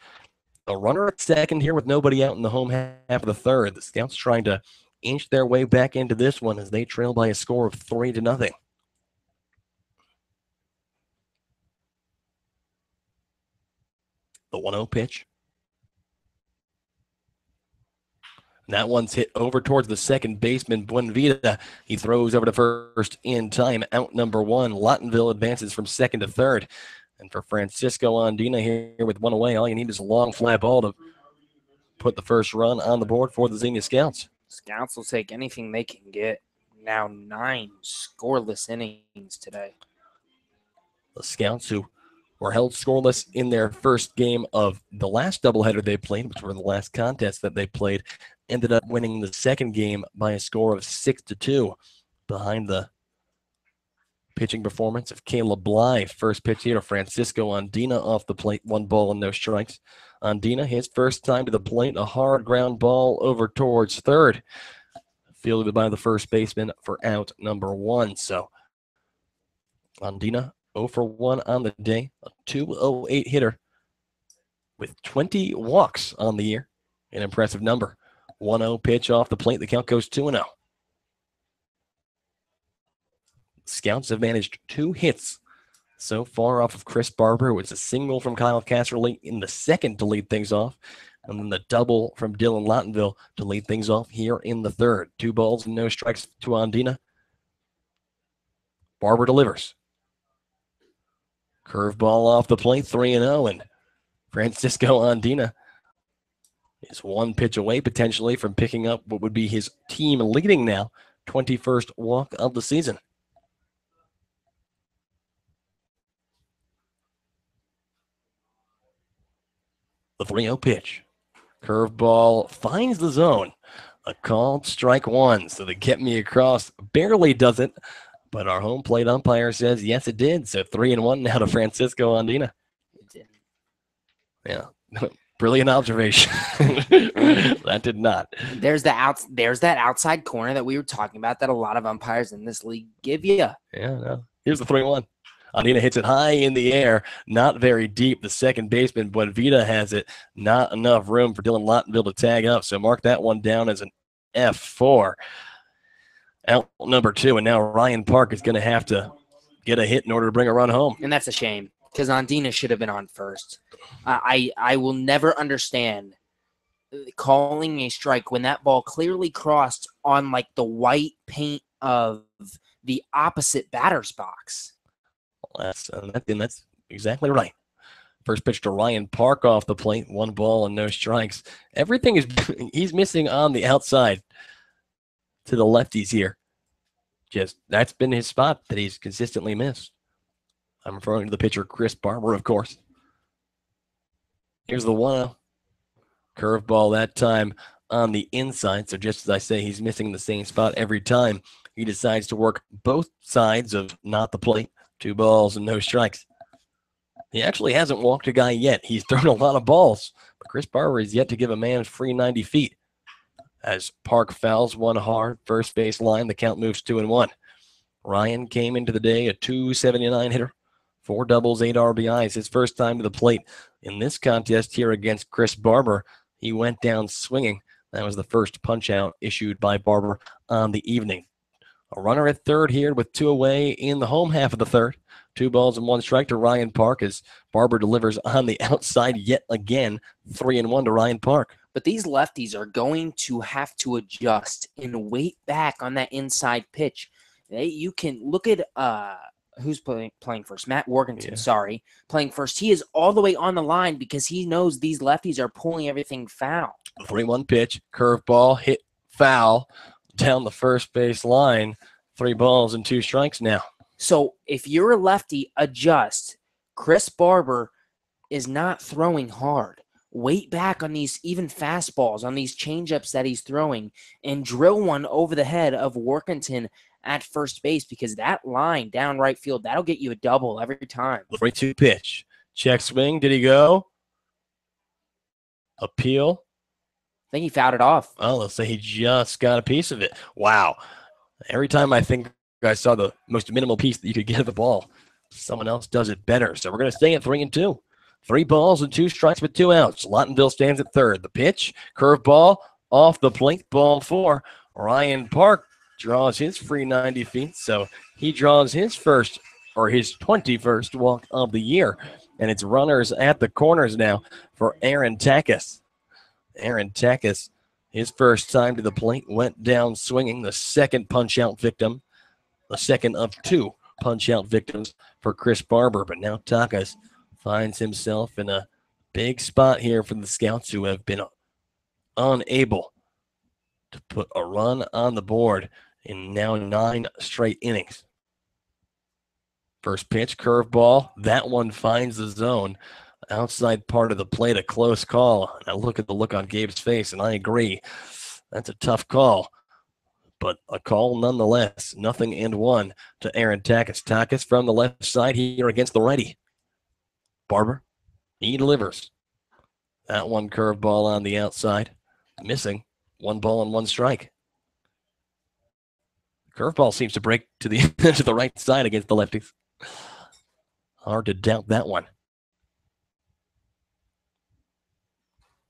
A runner at second here with nobody out in the home half of the 3rd. The Scouts trying to inch their way back into this one as they trail by a score of 3-0. The 1-0 pitch. That one's hit over towards the second baseman, Buenvida. He throws over to first in time. Out number 1. Lottenville advances from second to third. And for Francisco Andina here with 1 away, all you need is a long fly ball to put the first run on the board for the Xenia Scouts. Scouts will take anything they can get. Now 9 scoreless innings today. The Scouts, who were held scoreless in their first game of the last doubleheader they played, which were the last contest that they played, ended up winning the second game by a score of 6-2 behind the pitching performance of Caleb Blythe. First pitch here to Francisco Andina off the plate, 1 ball and no strikes. Andina, his first time to the plate, a hard ground ball over towards third. Fielded by the first baseman for out number 1. So Andina 0 for 1 on the day, a 208 hitter with 20 walks on the year. An impressive number. 1-0 pitch off the plate. The count goes 2-0. Scouts have managed 2 hits so far off of Chris Barber. It was a single from Kyle Casserly in the second to lead things off, and then the double from Dylan Lottenville to lead things off here in the 3rd. 2 balls and no strikes to Andina. Barber delivers. Curveball off the plate, 3-0, and Francisco Andina is 1 pitch away potentially from picking up what would be his team leading now 21st walk of the season. The 3-0 pitch. Curveball finds the zone. A called strike 1. So the get me across barely does it, but our home plate umpire says yes, it did. So 3-1 now to Francisco Andina. It did. Yeah. Brilliant observation. That did not. There's that outside corner that we were talking about that a lot of umpires in this league give you. Yeah, no. Here's the 3-1. Andina hits it high in the air, not very deep. The second baseman, Buenvida, has it. Not enough room for Dylan Lottenville to tag up. So mark that one down as an F4. Out number 2, and now Ryan Park is going to have to get a hit in order to bring a run home. And that's a shame because Andina should have been on first. I will never understand calling a strike when that ball clearly crossed on like the white paint of the opposite batter's box. That's exactly right. First pitch to Ryan Park off the plate. 1 ball and no strikes. Everything is he's missing on the outside to the lefties here. Just that's been his spot that he's consistently missed. I'm referring to the pitcher Chris Barber, of course. Here's the 1-0. Curveball that time on the inside. So just as I say, he's missing the same spot every time. He decides to work both sides of not the plate. 2 balls and no strikes. He actually hasn't walked a guy yet. He's thrown a lot of balls, but Chris Barber is yet to give a man free 90 feet. As Park fouls one hard, first base line, the count moves 2-1. Ryan came into the day a .279 hitter, 4 doubles, 8 RBIs. His first time to the plate in this contest here against Chris Barber. He went down swinging. That was the first punch out issued by Barber on the evening. A runner at third here with 2 away in the home half of the third. 2 balls and 1 strike to Ryan Park as Barber delivers on the outside yet again. 3-1 to Ryan Park. But these lefties are going to have to adjust and wait back on that inside pitch. You can look at who's playing first. Matt Workington, playing first. He is all the way on the line because he knows these lefties are pulling everything foul. The 3-1 pitch, curveball, hit foul down the first base line. 3 balls and 2 strikes now. So if you're a lefty, adjust. Chris Barber is not throwing hard. Wait back on these even fastballs, on these changeups that he's throwing, and drill one over the head of Workington at first base, because that line down right field, that'll get you a double every time. The 3-2 pitch. Check swing. Did he go? Appeal. I think he fouled it off. Oh, let's say he just got a piece of it. Wow. Every time I think I saw the most minimal piece that you could get of the ball, someone else does it better. So we're going to stay at 3-2. 3 balls and 2 strikes with 2 outs. Lottonville stands at third. The pitch, curveball, off the plate, ball 4. Ryan Park draws his free 90 feet, so he draws his first or his 21st walk of the year. And it's runners at the corners now for Aaron Takis. Aaron Takis, his first time to the plate, went down swinging, the second punch-out victim, the second of 2 punch-out victims for Chris Barber. But now Takis finds himself in a big spot here for the Scouts, who have been unable to put a run on the board in now 9 straight innings. First pitch, curveball. That one finds the zone. Outside part of the plate, a close call. I look at the look on Gabe's face, and I agree. That's a tough call, but a call nonetheless. 0-1 to Aaron Takis. Takis from the left side here against the righty. Barber, he delivers. That one curveball on the outside. Missing. 1 ball and 1 strike. Curveball seems to break to the to the right side against the lefties. Hard to doubt that one.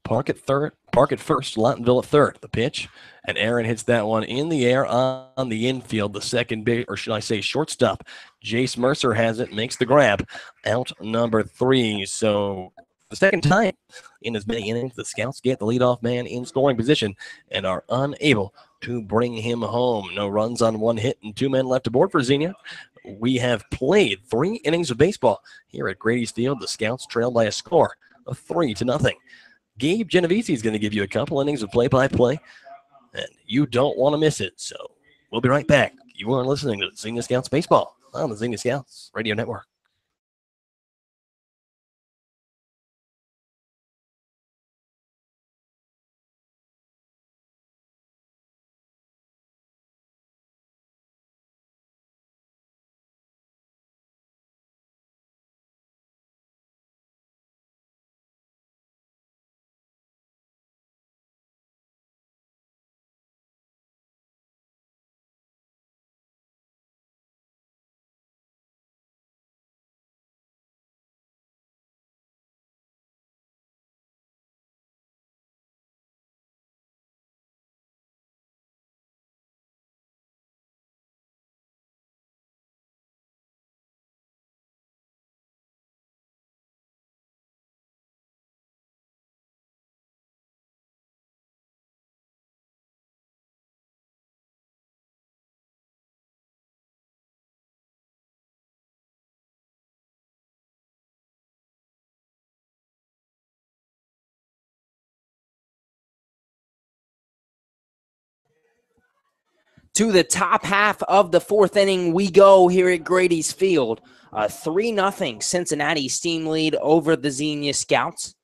Park at first, Lottonville at third. The pitch, and Aaron hits that one in the air on the infield. The second big, or should I say shortstop, Jace Mercer has it, makes the grab. Out number 3. So the second time in as many innings, the Scouts get the leadoff man in scoring position and are unable to bring him home. No runs on 1 hit and 2 men left aboard for Xenia. We have played 3 innings of baseball here at Grady's Field. The Scouts trail by a score of 3-0. Gabe Genovesi is going to give you a couple innings of play-by-play, and you don't want to miss it. So we'll be right back. You are listening to Xenia Scouts Baseball on the Xenia Scouts Radio Network. To the top half of the fourth inning we go here at Grady's Field. A 3-0 Cincinnati steam lead over the Xenia Scouts.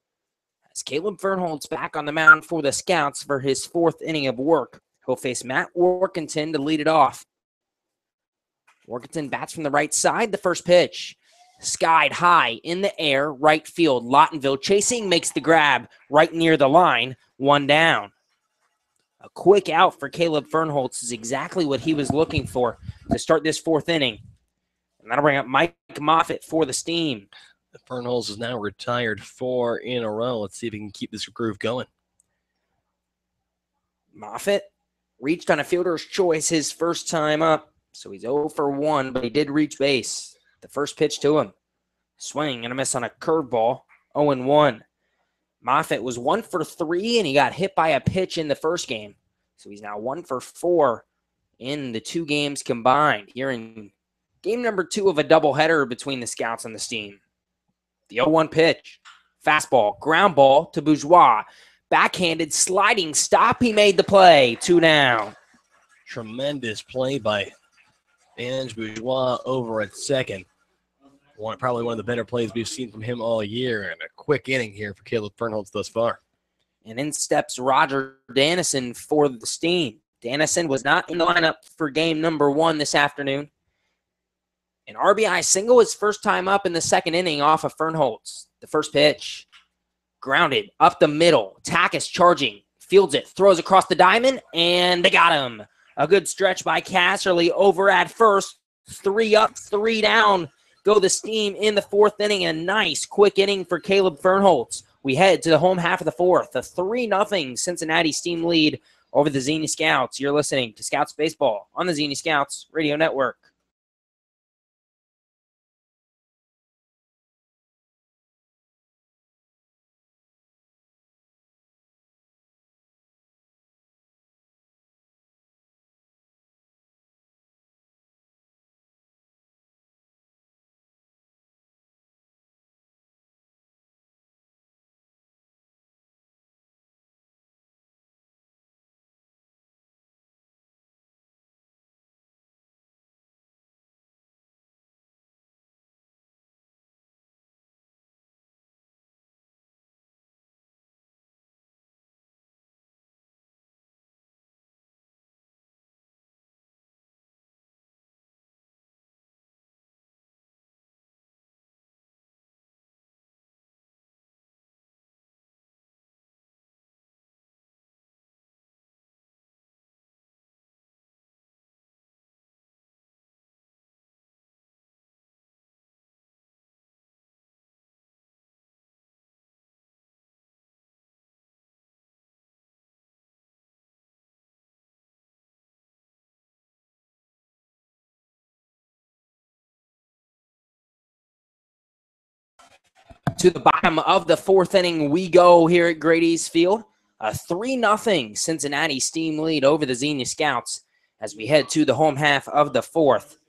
As Caleb Fernholtz back on the mound for the Scouts for his fourth inning of work. He'll face Matt Workington to lead it off. Workington bats from the right side. The first pitch. Skied high in the air, right field. Lottenville chasing, makes the grab right near the line. 1 down. A quick out for Caleb Fernholtz is exactly what he was looking for to start this fourth inning. And that'll bring up Mike Moffitt for the Steam. Fernholtz is now retired 4 in a row. Let's see if he can keep this groove going. Moffitt reached on a fielder's choice his first time up. So he's 0 for 1, but he did reach base. The first pitch to him. Swing and a miss on a curveball. 0-1. Moffitt was 1 for 3, and he got hit by a pitch in the first game. So he's now 1 for 4 in the 2 games combined. Here in game number 2 of a doubleheader between the Scouts and the Steam. The 0-1 pitch. Fastball, ground ball to Bourgeois. Backhanded sliding stop. He made the play. 2 down. Tremendous play by Ange Bourgeois over at second. Probably one of the better plays we've seen from him all year, and a quick inning here for Caleb Fernholtz thus far. And in steps Roger Dannison for the Steam. Dannison was not in the lineup for game number 1 this afternoon. An RBI single his first time up in the second inning off of Fernholtz. The first pitch, grounded up the middle. Takis charging, fields it, throws across the diamond, and they got him. A good stretch by Casserly over at first. 3 up, 3 down. Go the Steam in the fourth inning. A nice quick inning for Caleb Fernholtz. We head to the home half of the fourth. A 3-0 Cincinnati Steam lead over the Xenia Scouts. You're listening to Scouts Baseball on the Xenia Scouts Radio Network. To the bottom of the fourth inning we go here at Grady's Field. A 3-0 Cincinnati Steam lead over the Xenia Scouts as we head to the home half of the fourth.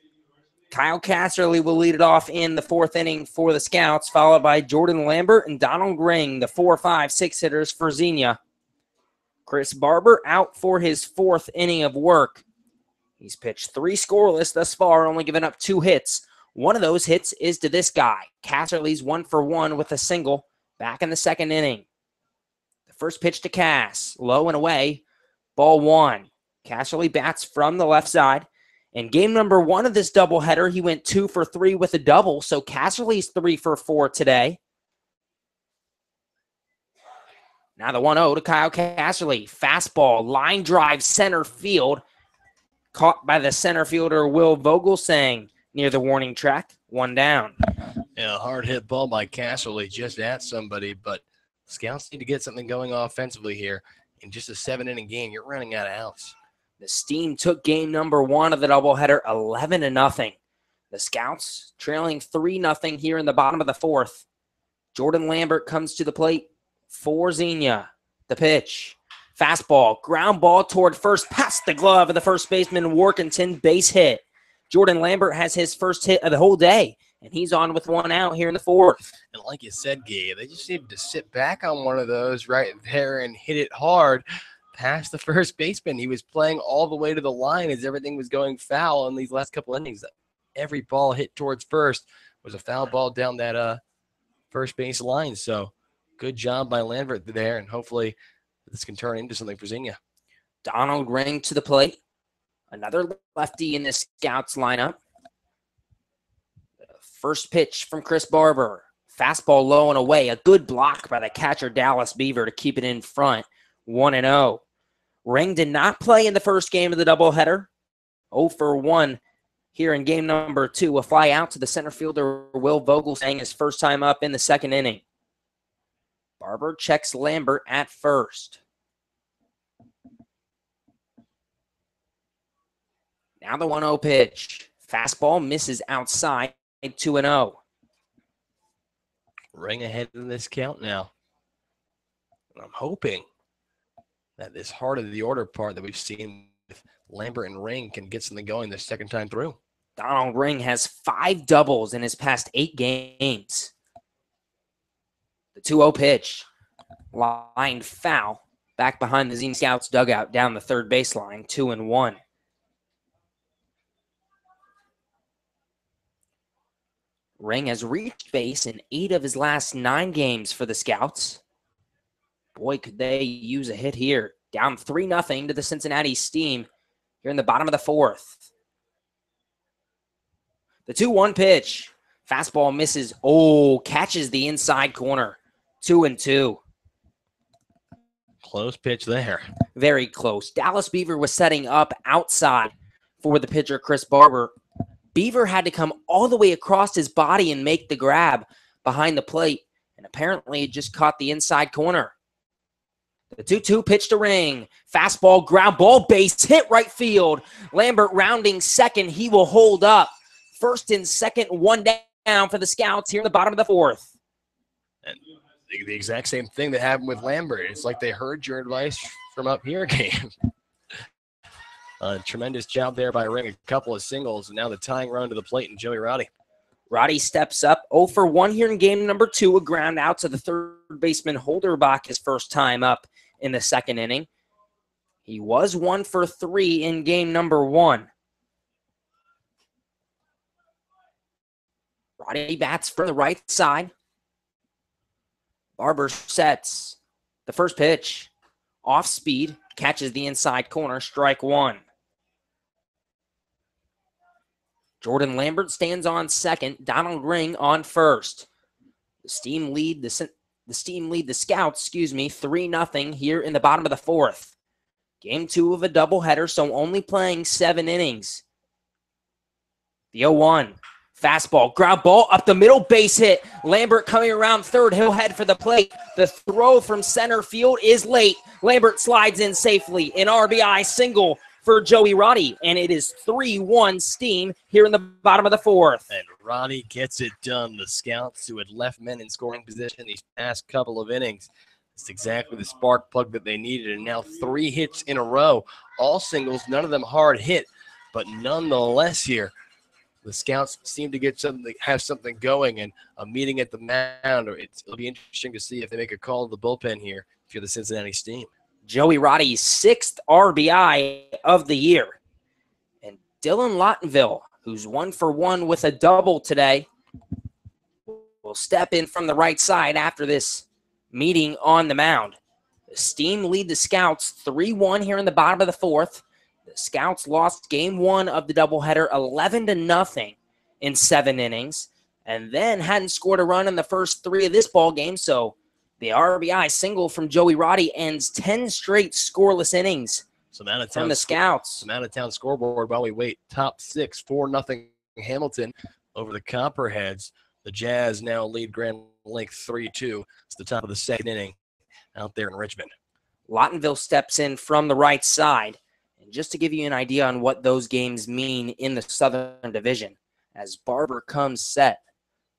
Kyle Casserly will lead it off in the fourth inning for the Scouts, followed by Jordan Lambert and Donald Ring, the 4, 5, 6 hitters for Xenia. Chris Barber out for his fourth inning of work. He's pitched 3 scoreless thus far, only given up 2 hits. One of those hits is to this guy. Casserly's 1 for 1 with a single back in the second inning. The first pitch to Cass, low and away, ball 1. Casserly bats from the left side. In game number 1 of this doubleheader, he went 2 for 3 with a double, so Casserly's 3 for 4 today. Now the 1-0 to Kyle Casserly. Fastball, line drive, center field. Caught by the center fielder, Will Vogelsang, near the warning track. 1 down. Yeah, a hard hit ball by Casserly just at somebody, but Scouts need to get something going offensively here. In just a 7-inning game, you're running out of outs. The Steam took game number 1 of the doubleheader 11-0. The Scouts trailing 3-0 here in the bottom of the fourth. Jordan Lambert comes to the plate for Xenia. The pitch. Fastball, ground ball toward first, past the glove of the first baseman, Workington, base hit. Jordan Lambert has his first hit of the whole day, and he's on with 1 out here in the fourth. And like you said, Gabe, they just needed to sit back on one of those right there and hit it hard. past the first baseman. He was playing all the way to the line as everything was going foul in these last couple innings. Every ball hit towards first was a foul ball down that first base line. So good job by Lambert there, and hopefully this can turn into something for Xenia. Donald Ring to the plate. Another lefty in the Scouts lineup. First pitch from Chris Barber. Fastball low and away. A good block by the catcher Dallas Beaver to keep it in front. 1-0. Ring did not play in the first game of the doubleheader. 0 for 1 here in game number 2. A fly out to the center fielder Will Vogelsang his first time up in the second inning. Barber checks Lambert at first. Now the 1-0 pitch. Fastball misses outside. 2-0. Ring ahead in this count now. And I'm hoping that this heart of the order part that we've seen with Lambert and Ring can get something going the second time through. Donald Ring has 5 doubles in his past 8 games. The 2-0 pitch. Lined foul. Back behind the Xenia Scouts dugout down the third baseline. 2-1. Ring has reached base in 8 of his last 9 games for the Scouts. Boy, could they use a hit here. Down 3-0 to the Cincinnati Steam here in the bottom of the 4th. The 2-1 pitch. Fastball misses. Oh, catches the inside corner. 2-2. Close pitch there. Very close. Dallas Beaver was setting up outside for the pitcher, Chris Barber. Beaver had to come all the way across his body and make the grab behind the plate, and apparently it just caught the inside corner. The 2-2 pitch to Ring. Fastball, ground ball, base hit right field. Lambert rounding second. He will hold up. First and second, 1 down for the Scouts here in the bottom of the 4th. And the exact same thing that happened with Lambert. It's like they heard your advice from up here, Gabe. Tremendous job there by Ring. A couple of singles, and now the tying run to the plate and Joey Roddy. Roddy steps up 0 for 1 here in game number 2. A ground out to the third baseman Holderbach his first time up in the second inning. He was 1 for 3 in game number 1. Roddy bats from the right side. Barber sets the first pitch. Off speed, catches the inside corner, strike 1. Jordan Lambert stands on second. Donald Ring on first. The Steam lead the Scouts, 3-0 here in the bottom of the 4th. Game 2 of a doubleheader, so only playing 7 innings. The 0-1. Fastball, ground ball up the middle, base hit. Lambert coming around third. He'll head for the plate. The throw from center field is late. Lambert slides in safely. An RBI single for Joey Roddy, and it is 3-1 Steam here in the bottom of the 4th. And Roddy gets it done. The Scouts, who had left men in scoring position these past couple of innings, it's exactly the spark plug that they needed, and now 3 hits in a row. All singles, none of them hard hit, but nonetheless here, the Scouts seem to have something going, and a meeting at the mound. It'll be interesting to see if they make a call to the bullpen here if you're the Cincinnati Steam. Joey Roddy's 6th RBI of the year. And Dylan Lottenville, who's 1 for 1 with a double today, will step in from the right side after this meeting on the mound. The Steam lead the Scouts 3-1 here in the bottom of the 4th. The Scouts lost game 1 of the doubleheader 11-0 in 7 innings, and then hadn't scored a run in the first 3 of this ball game. So the RBI single from Joey Roddy ends 10 straight scoreless innings from the Scouts. Some out-of-town scoreboard while we wait. Top 6, 4-0 Hamilton over the Copperheads. The Jazz now lead Grand Lake 3-2. It's the top of the second inning out there in Richmond. Lottenville steps in from the right side. And just to give you an idea on what those games mean in the Southern Division, as Barber comes set,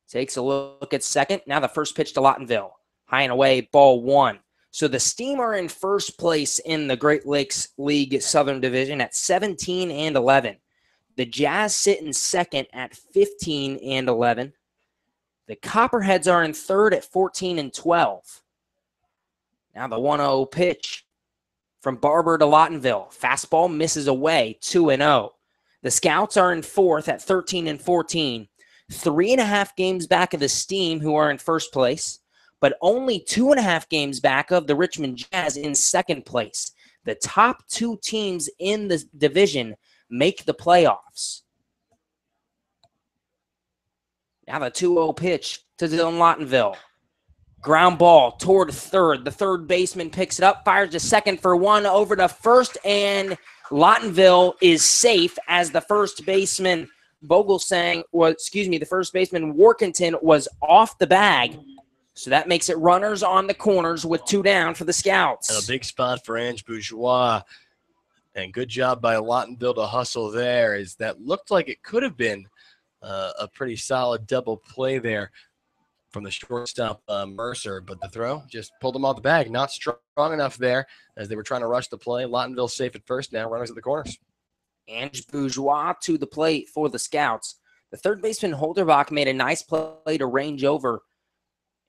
takes a look at second. Now the first pitch to Lottenville. High and away, ball 1. So the Steam are in first place in the Great Lakes League Southern Division at 17-11. The Jazz sit in second at 15-11. The Copperheads are in third at 14-12. Now the 1-0 pitch from Barber to Lawtonville. Fastball misses away, 2-0. The Scouts are in fourth at 13-14. 3.5 games back of the Steam, who are in first place, but only 2.5 games back of the Richmond Jazz in second place. The top 2 teams in the division make the playoffs. Now the 2-0 pitch to Dylan Lawtonville. Ground ball toward third. The third baseman picks it up, fires to second for 1, over to first, and Lawtonville is safe as the first baseman the first baseman Workington was off the bag. So that makes it runners on the corners with 2 down for the Scouts. And a big spot for Ange Bourgeois. And good job by Lawtonville to hustle there, as that looked like it could have been a pretty solid double play there from the shortstop Mercer, but the throw just pulled him off the bag. Not strong enough there as they were trying to rush the play. Lawtonville safe at first now, runners at the corners. Ange Bourgeois to the plate for the Scouts. The third baseman Holderbach made a nice play to range over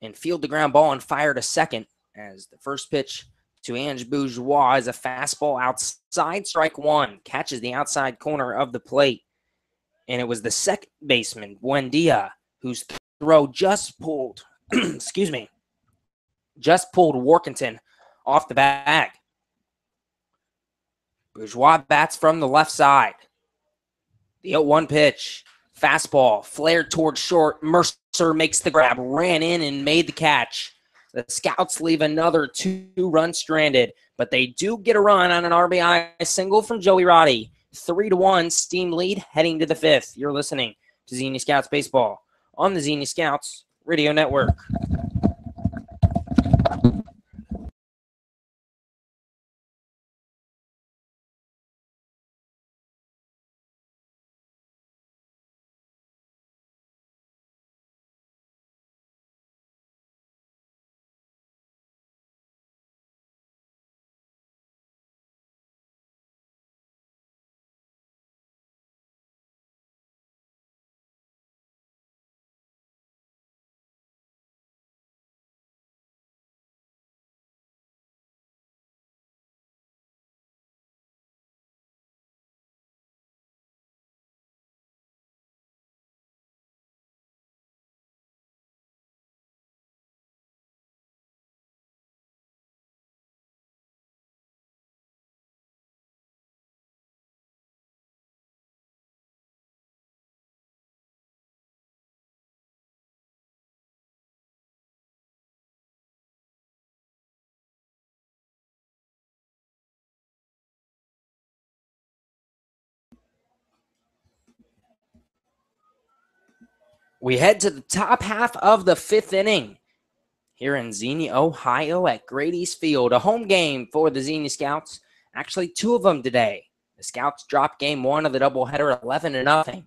and field the ground ball and fire to second, as the first pitch to Ange Bourgeois is a fastball outside, strike 1. Catches the outside corner of the plate. And it was the second baseman, Buendia, whose throw just pulled, Workington off the bag. Bourgeois bats from the left side. The 0-1 pitch. Fastball flared towards short. Mercer makes the grab, ran in and made the catch. The Scouts leave another 2 runs stranded, but they do get a run on an RBI single from Joey Roddy. 3-1 Steam lead heading to the 5th. You're listening to Xenia Scouts Baseball on the Xenia Scouts Radio Network. We head to the top half of the 5th inning here in Xenia, Ohio at Grady's Field. A home game for the Xenia Scouts. Actually, 2 of them today. The Scouts dropped game 1 of the doubleheader 11-0.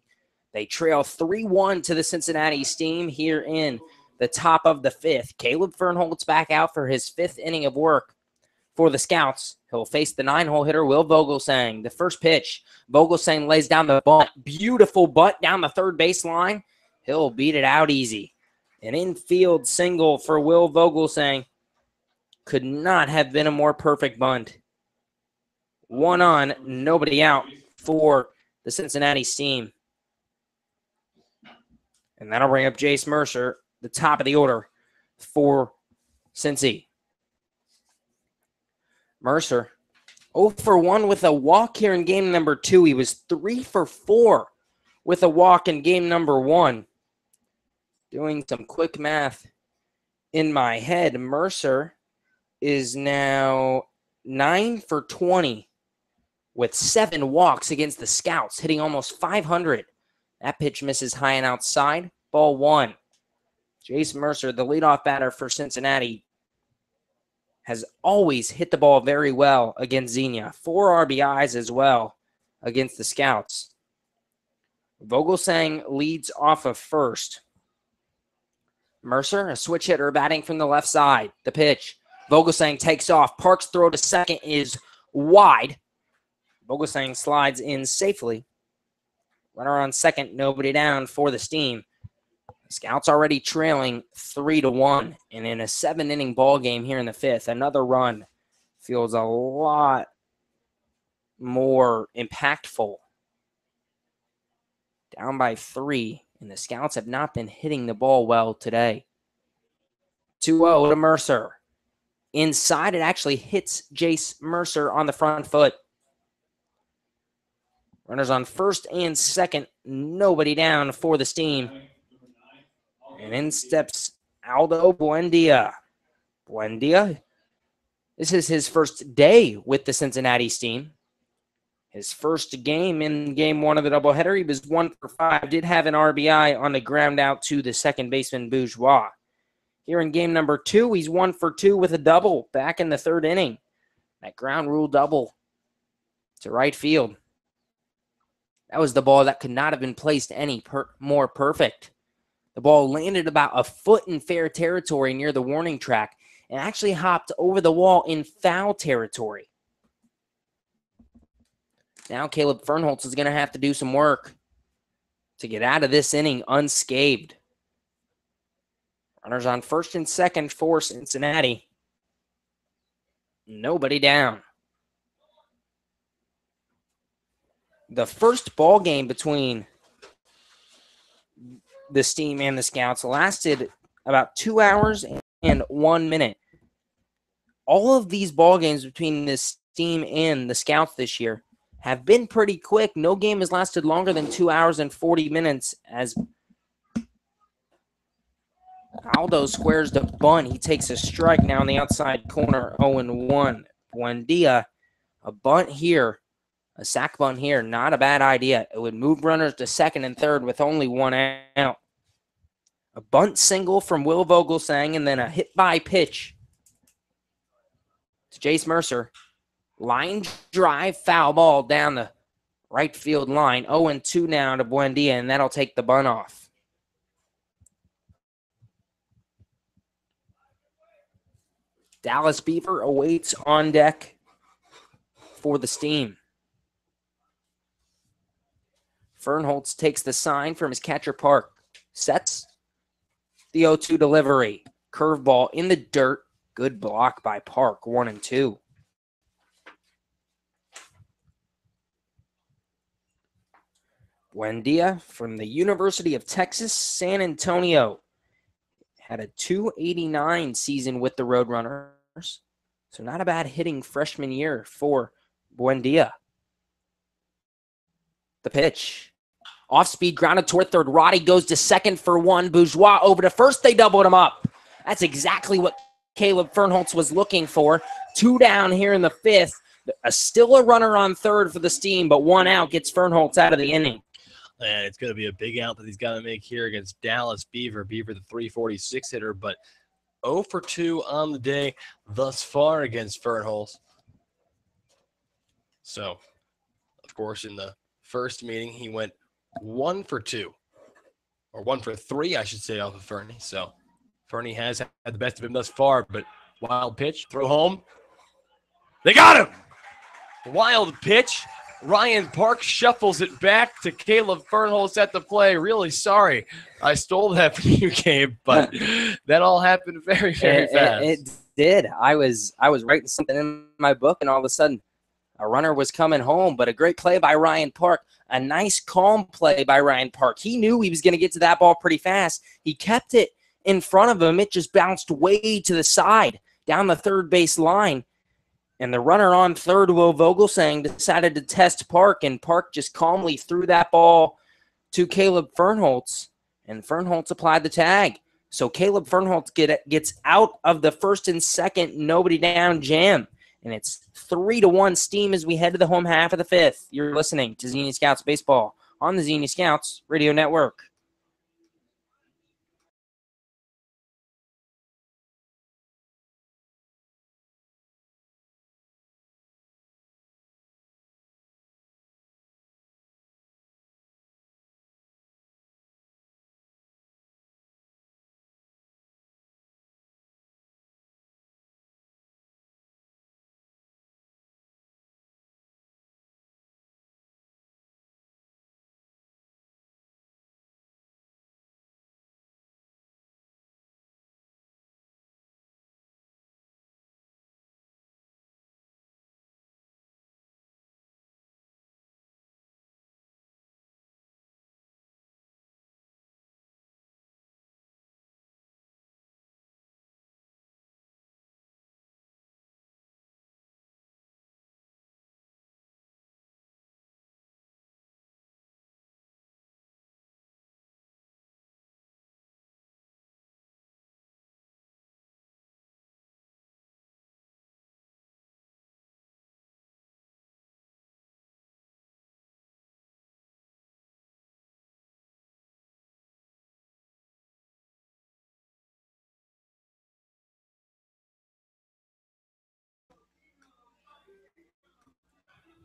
They trail 3-1 to the Cincinnati Steam here in the top of the 5th. Caleb Fernholtz back out for his 5th inning of work for the Scouts. He'll face the 9-hole hitter, Will Vogelsang. The first pitch, Vogelsang lays down the bunt. Beautiful bunt down the third baseline. He'll beat it out easy. An infield single for Will Vogelsang. Could not have been a more perfect bunt. 1 on, nobody out for the Cincinnati Steam. And that'll bring up Jace Mercer, the top of the order for Cincy. Mercer, 0 for 1 with a walk here in game number 2. He was 3 for 4 with a walk in game number 1. Doing some quick math in my head, Mercer is now 9 for 20 with 7 walks against the Scouts, hitting almost 500. That pitch misses high and outside. Ball 1. Jace Mercer, the leadoff batter for Cincinnati, has always hit the ball very well against Xenia. 4 RBIs as well against the Scouts. Vogelsang leads off of first. Mercer, a switch hitter, batting from the left side. The pitch. Vogelsang takes off. Park's throw to second is wide. Vogelsang slides in safely. Runner on second, nobody down for the Steam. The Scouts already trailing 3-1. And in a 7-inning ball game here in the 5th, another run feels a lot more impactful. Down by 3, and the Scouts have not been hitting the ball well today. 2-0 to Mercer. Inside, it actually hits Jace Mercer on the front foot. Runners on first and second, nobody down for the Steam. And in steps Aldo Buendia. Buendia, this is his first day with the Cincinnati Steam. His first game in game 1 of the doubleheader, he was 1 for 5. Did have an RBI on the ground out to the second baseman, Bourgeois. Here in game number 2, he's 1 for 2 with a double back in the 3rd inning. That ground rule double to right field. That was the ball that could not have been placed any more perfect. The ball landed about a foot in fair territory near the warning track and actually hopped over the wall in foul territory. Now Caleb Fernholz is going to have to do some work to get out of this inning unscathed. Runners on first and second for Cincinnati. Nobody down. The first ball game between the Steam and the Scouts lasted about 2 hours and 1 minute. All of these ball games between the Steam and the Scouts this year have been pretty quick. No game has lasted longer than 2 hours and 40 minutes as Aldo squares the bunt. He takes a strike now in the outside corner, 0-1. Buendia, a bunt here, a sac bunt here, not a bad idea. It would move runners to second and third with only 1 out. A bunt single from Will Vogelsang and then a hit by pitch to Jace Mercer. Line drive, foul ball down the right field line. 0-2 now to Buendia, and that'll take the bunt off. Dallas Beaver awaits on deck for the Steam. Fernholz takes the sign from his catcher Park. Sets the 0-2 delivery. Curveball in the dirt. Good block by Park, 1-2. Buendia from the University of Texas, San Antonio. Had a .289 season with the Roadrunners. So not a bad hitting freshman year for Buendia. The pitch. Off-speed, grounded toward third. Roddy goes to second for 1. Bourgeois over to first. They doubled him up. That's exactly what Caleb Fernholz was looking for. 2 down here in the 5th. Still a runner on third for the Steam, but 1 out gets Fernholz out of the inning. And it's going to be a big out that he's got to make here against Dallas Beaver. Beaver, the 346 hitter, but 0 for 2 on the day thus far against Fernholz. So, of course, in the first meeting, he went 1 for 2, or 1 for 3, I should say, off of Fernie. So, Fernie has had the best of him thus far, but wild pitch, throw home. They got him! Wild pitch. Ryan Park shuffles it back to Caleb Fernholz at the play. Really sorry I stole that from you, Gabe, but that all happened very, very fast. It did. I was writing something in my book, and all of a sudden a runner was coming home, but a great play by Ryan Park. A nice, calm play by Ryan Park. He knew he was going to get to that ball pretty fast. He kept it in front of him. It just bounced way to the side down the third base line. And the runner on third, Will Vogelsang, decided to test Park, and Park just calmly threw that ball to Caleb Fernholz, and Fernholz applied the tag. So Caleb Fernholz gets out of the first and second nobody down jam, and it's 3-1 Steam as we head to the home half of the 5th. You're listening to Xenia Scouts Baseball on the Xenia Scouts Radio Network.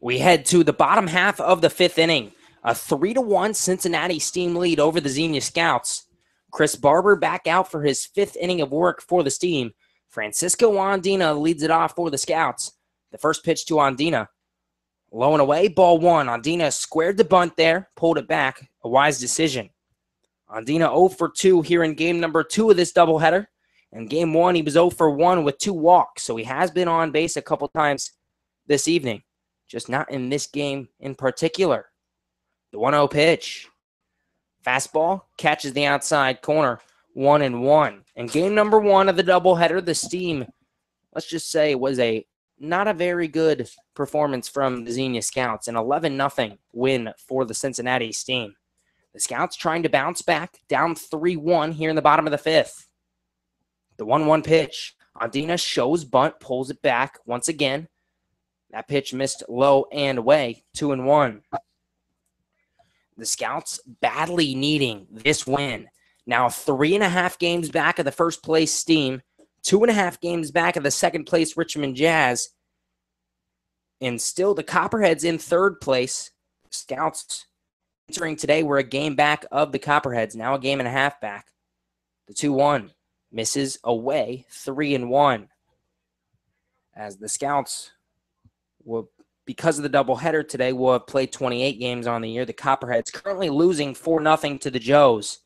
We head to the bottom half of the 5th inning. A 3-1 Cincinnati Steam lead over the Xenia Scouts. Chris Barber back out for his 5th inning of work for the Steam. Francisco Andina leads it off for the Scouts. The first pitch to Andina. Low and away, ball 1. Andina squared the bunt there, pulled it back. A wise decision. Andina 0 for 2 here in game number 2 of this doubleheader. In game 1, he was 0 for 1 with 2 walks, so he has been on base a couple times this evening, just not in this game in particular. The 1-0 pitch. Fastball catches the outside corner, 1-1. In game number 1 of the doubleheader, the Steam, let's just say, was not a very good performance from the Xenia Scouts, an 11-0 win for the Cincinnati Steam. The Scouts trying to bounce back, down 3-1 here in the bottom of the 5th. The 1-1 pitch. Andina shows bunt, pulls it back once again. That pitch missed low and away, 2-1. The Scouts badly needing this win. Now 3.5 games back of the first place Steam, 2.5 games back of the second place Richmond Jazz, and still the Copperheads in 3rd place. Scouts entering today were a game back of the Copperheads, now a game and a half back. The 2-1 misses away, 3-1. As the Scouts will, because of the doubleheader today, will have played 28 games on the year. The Copperheads currently losing 4-0 to the Joes.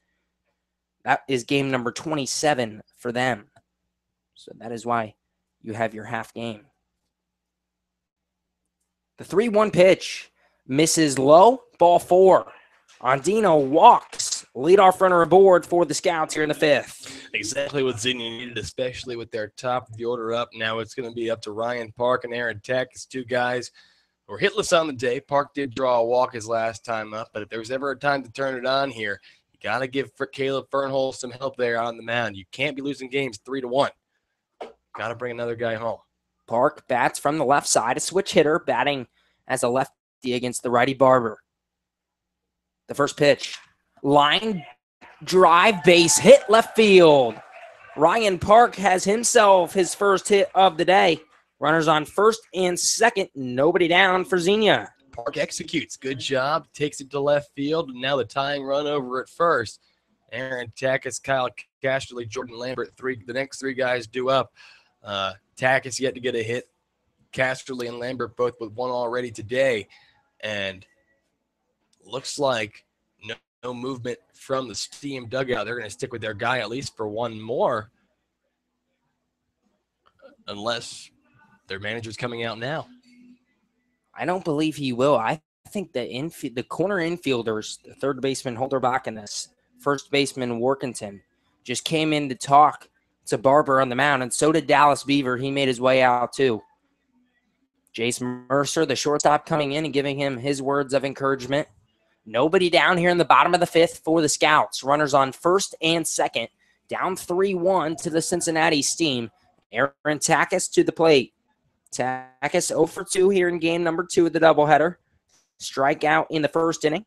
That is game number 27 for them. So that is why you have your half game. The 3-1 pitch misses low, ball 4. Andino walks, leadoff runner aboard for the Scouts here in the 5th. Exactly what Xenia needed, especially with their top of the order up. Now it's going to be up to Ryan Park and Aaron Tech. It's 2 guys who were hitless on the day. Park did draw a walk his last time up, but if there was ever a time to turn it on here, you got to give Caleb Fernholz some help there on the mound. You can't be losing games 3-1. Got to bring another guy home. Park bats from the left side, a switch hitter, batting as a lefty against the righty Barber. The first pitch, line drive, base hit, left field. Ryan Park has himself his first hit of the day. Runners on first and second, nobody down for Xenia. Park executes, good job, takes it to left field, and now the tying run over at first. Aaron Takis, Kyle Casterly, Jordan Lambert, the next 3 guys due up. Takis yet to get a hit. Casterly and Lambert both with 1 already today, and looks like no movement from the Steam dugout. They're going to stick with their guy at least for 1 more, unless their manager's coming out now. I don't believe he will. I think the corner infielders, the third baseman Holderbach and the first baseman Workington, just came in to talk to Barber on the mound, and so did Dallas Beaver. He made his way out too. Jace Mercer, the shortstop, coming in and giving him his words of encouragement. Nobody down here in the bottom of the 5th for the Scouts. Runners on first and second, down 3-1 to the Cincinnati Steam. Aaron Takis to the plate. Takis 0 for 2 here in game number 2 of the doubleheader. Strikeout in the first inning.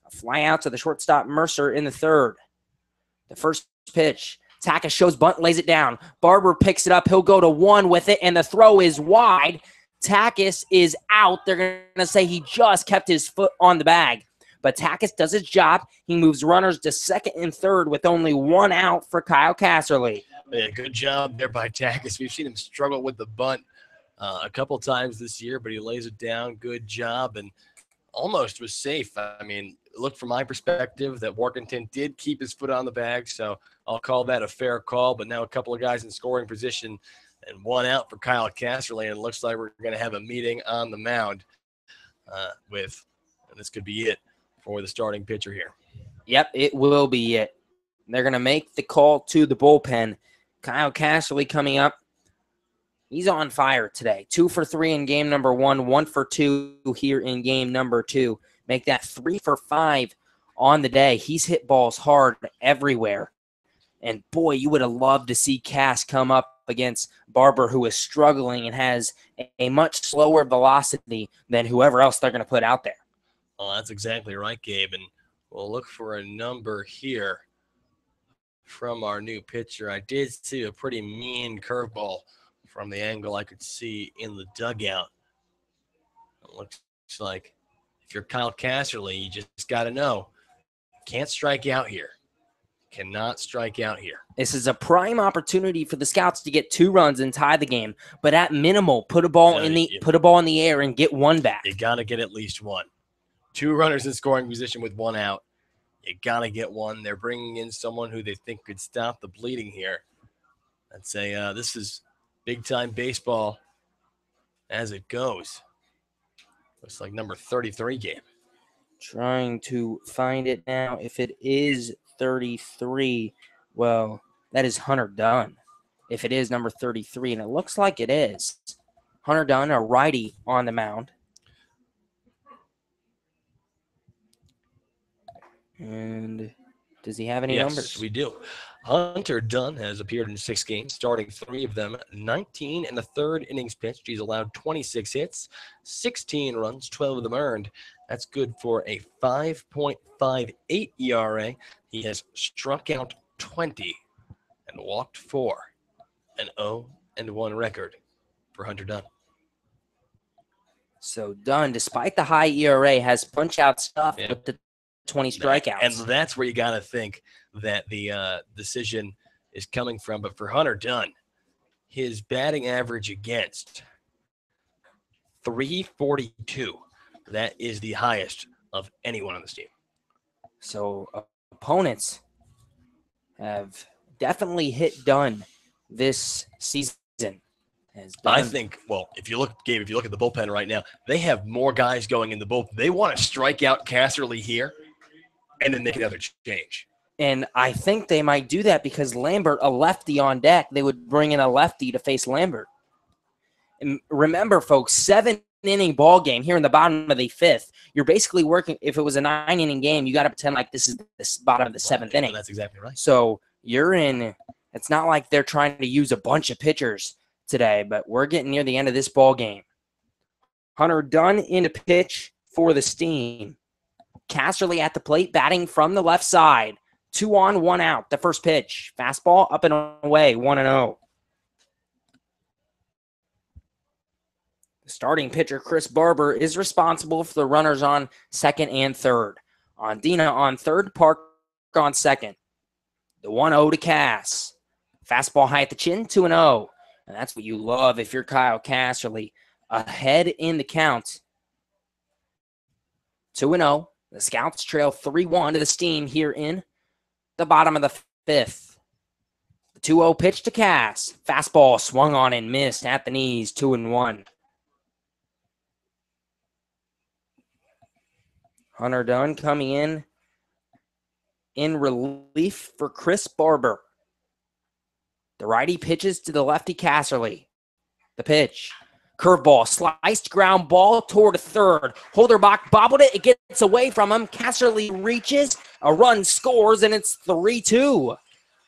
A fly out to the shortstop Mercer in the 3rd. The first pitch. Takis shows bunt, lays it down. Barber picks it up. He'll go to 1 with it, and the throw is wide. Takis is out. They're going to say he just kept his foot on the bag. But Takis does his job. He moves runners to second and third with only 1 out for Kyle Casserly. Yeah, good job there by Takis. We've seen him struggle with the bunt a couple times this year, but he lays it down. Good job, and almost was safe. I mean, look from my perspective that Workington did keep his foot on the bag, so I'll call that a fair call. But now a couple of guys in scoring position and 1 out for Kyle Casserly, and it looks like we're going to have a meeting on the mound and this could be it for the starting pitcher here. Yep, it will be it. They're going to make the call to the bullpen. Kyle Casserly coming up. He's on fire today. 2 for 3 in game number 1, 1 for 2 here in game number 2. Make that 3 for 5 on the day. He's hit balls hard everywhere. And boy, you would have loved to see Cass come up against Barber, who is struggling and has a much slower velocity than whoever else they're going to put out there. Oh, that's exactly right, Gabe. And we'll look for a number here from our new pitcher. I did see a pretty mean curveball from the angle I could see in the dugout. Looks like if you're Kyle Casserly, you just got to know, can't strike out here. Cannot strike out here. This is a prime opportunity for the Scouts to get 2 runs and tie the game, but at minimal, put a ball in the air and get 1 back. You got to get at least 1. 2 runners in scoring position with 1 out. You got to get 1. They're bringing in someone who they think could stop the bleeding here. I'd say this is big-time baseball as it goes. Looks like number 33 game. Trying to find it now. If it is 33, well, that is Hunter Dunn. If it is number 33, and it looks like it is. Hunter Dunn, a righty on the mound. And does he have any numbers? Yes, we do. Hunter Dunn has appeared in 6 games, starting 3 of them, 19 in the 3rd innings pitched. He's allowed 26 hits, 16 runs, 12 of them earned. That's good for a 5.58 ERA. He has struck out 20 and walked 4. An 0-1 record for Hunter Dunn. So Dunn, despite the high ERA, has punch-out stuff with the 20 strikeouts. And that's where you got to think that the decision is coming from. But for Hunter Dunn, his batting average against 342. That is the highest of anyone on this team. So opponents have definitely hit Dunn this season. I think, well, if you look, Gabe, if you look at the bullpen right now, they have more guys going in the bullpen. They want to strike out Casserly here and then make another change. And I think they might do that because Lambert, a lefty on deck, they would bring in a lefty to face Lambert. And remember, folks, 7-inning ball game here in the bottom of the 5th. You're basically working, if it was a 9-inning game, you got to pretend like this is the bottom of the 7th inning. That's exactly right. So you're in, it's not like they're trying to use a bunch of pitchers today, but we're getting near the end of this ball game. Hunter Dunn in to pitch for the Steam. Casserly at the plate, batting from the left side. 2 on, 1 out. The first pitch. Fastball up and away, 1-0. The starting pitcher, Chris Barber, is responsible for the runners on 2nd and 3rd. Ondina on 3rd, Park on 2nd. The 1-0 to Cass. Fastball high at the chin, 2-0. And that's what you love if you're Kyle Casserly. Ahead in the count. 2-0. The Scouts trail 3-1 to the Steam here in the bottom of the 5th. The 2-0 pitch to Cass. Fastball swung on and missed at the knees, 2-1. Hunter Dunn coming in relief for Chris Barber. The righty pitches to the lefty Casserly. The pitch. Curveball, sliced ground ball toward 3rd. Holderbach bobbled it. It gets away from him. Casserly reaches. A run scores, and it's 3-2.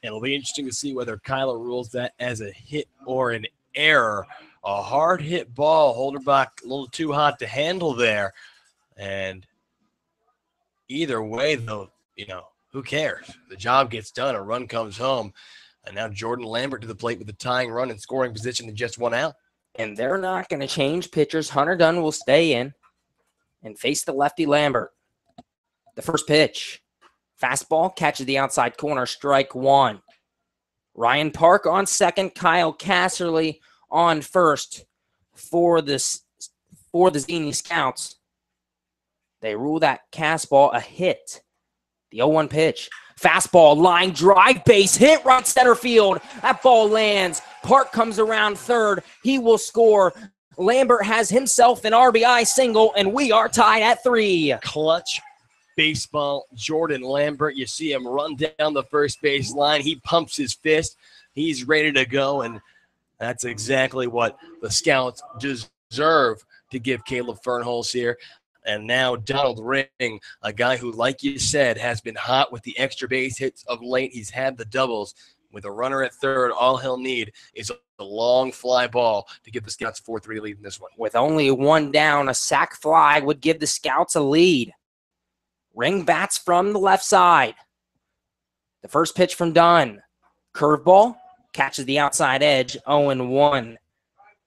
It'll be interesting to see whether Kyler rules that as a hit or an error. A hard hit ball. Holderbach a little too hot to handle there. And either way, though, who cares? The job gets done. A run comes home. And now Jordan Lambert to the plate with the tying run in scoring position and just 1 out. And they're not going to change pitchers. Hunter Dunn will stay in and face the lefty Lambert. The first pitch. Fastball catches the outside corner, strike 1. Ryan Park on 2nd, Kyle Casserly on 1st for the Xenia Scouts. They rule that castball a hit. The 0-1 pitch. Fastball, line drive, base hit, right center field. That ball lands. Park comes around 3rd. He will score. Lambert has himself an RBI single, and we are tied at 3. Clutch baseball, Jordan Lambert. You see him run down the first base line. He pumps his fist. He's ready to go, and that's exactly what the Scouts deserve to give Caleb Fernholz here. And now Donald Ring, a guy who, like you said, has been hot with the extra base hits of late. He's had the doubles. With a runner at 3rd, all he'll need is a long fly ball to give the Scouts a 4-3 lead in this one. With only 1 down, a sac fly would give the Scouts a lead. Ring bats from the left side. The first pitch from Dunn. Curveball catches the outside edge, 0-1.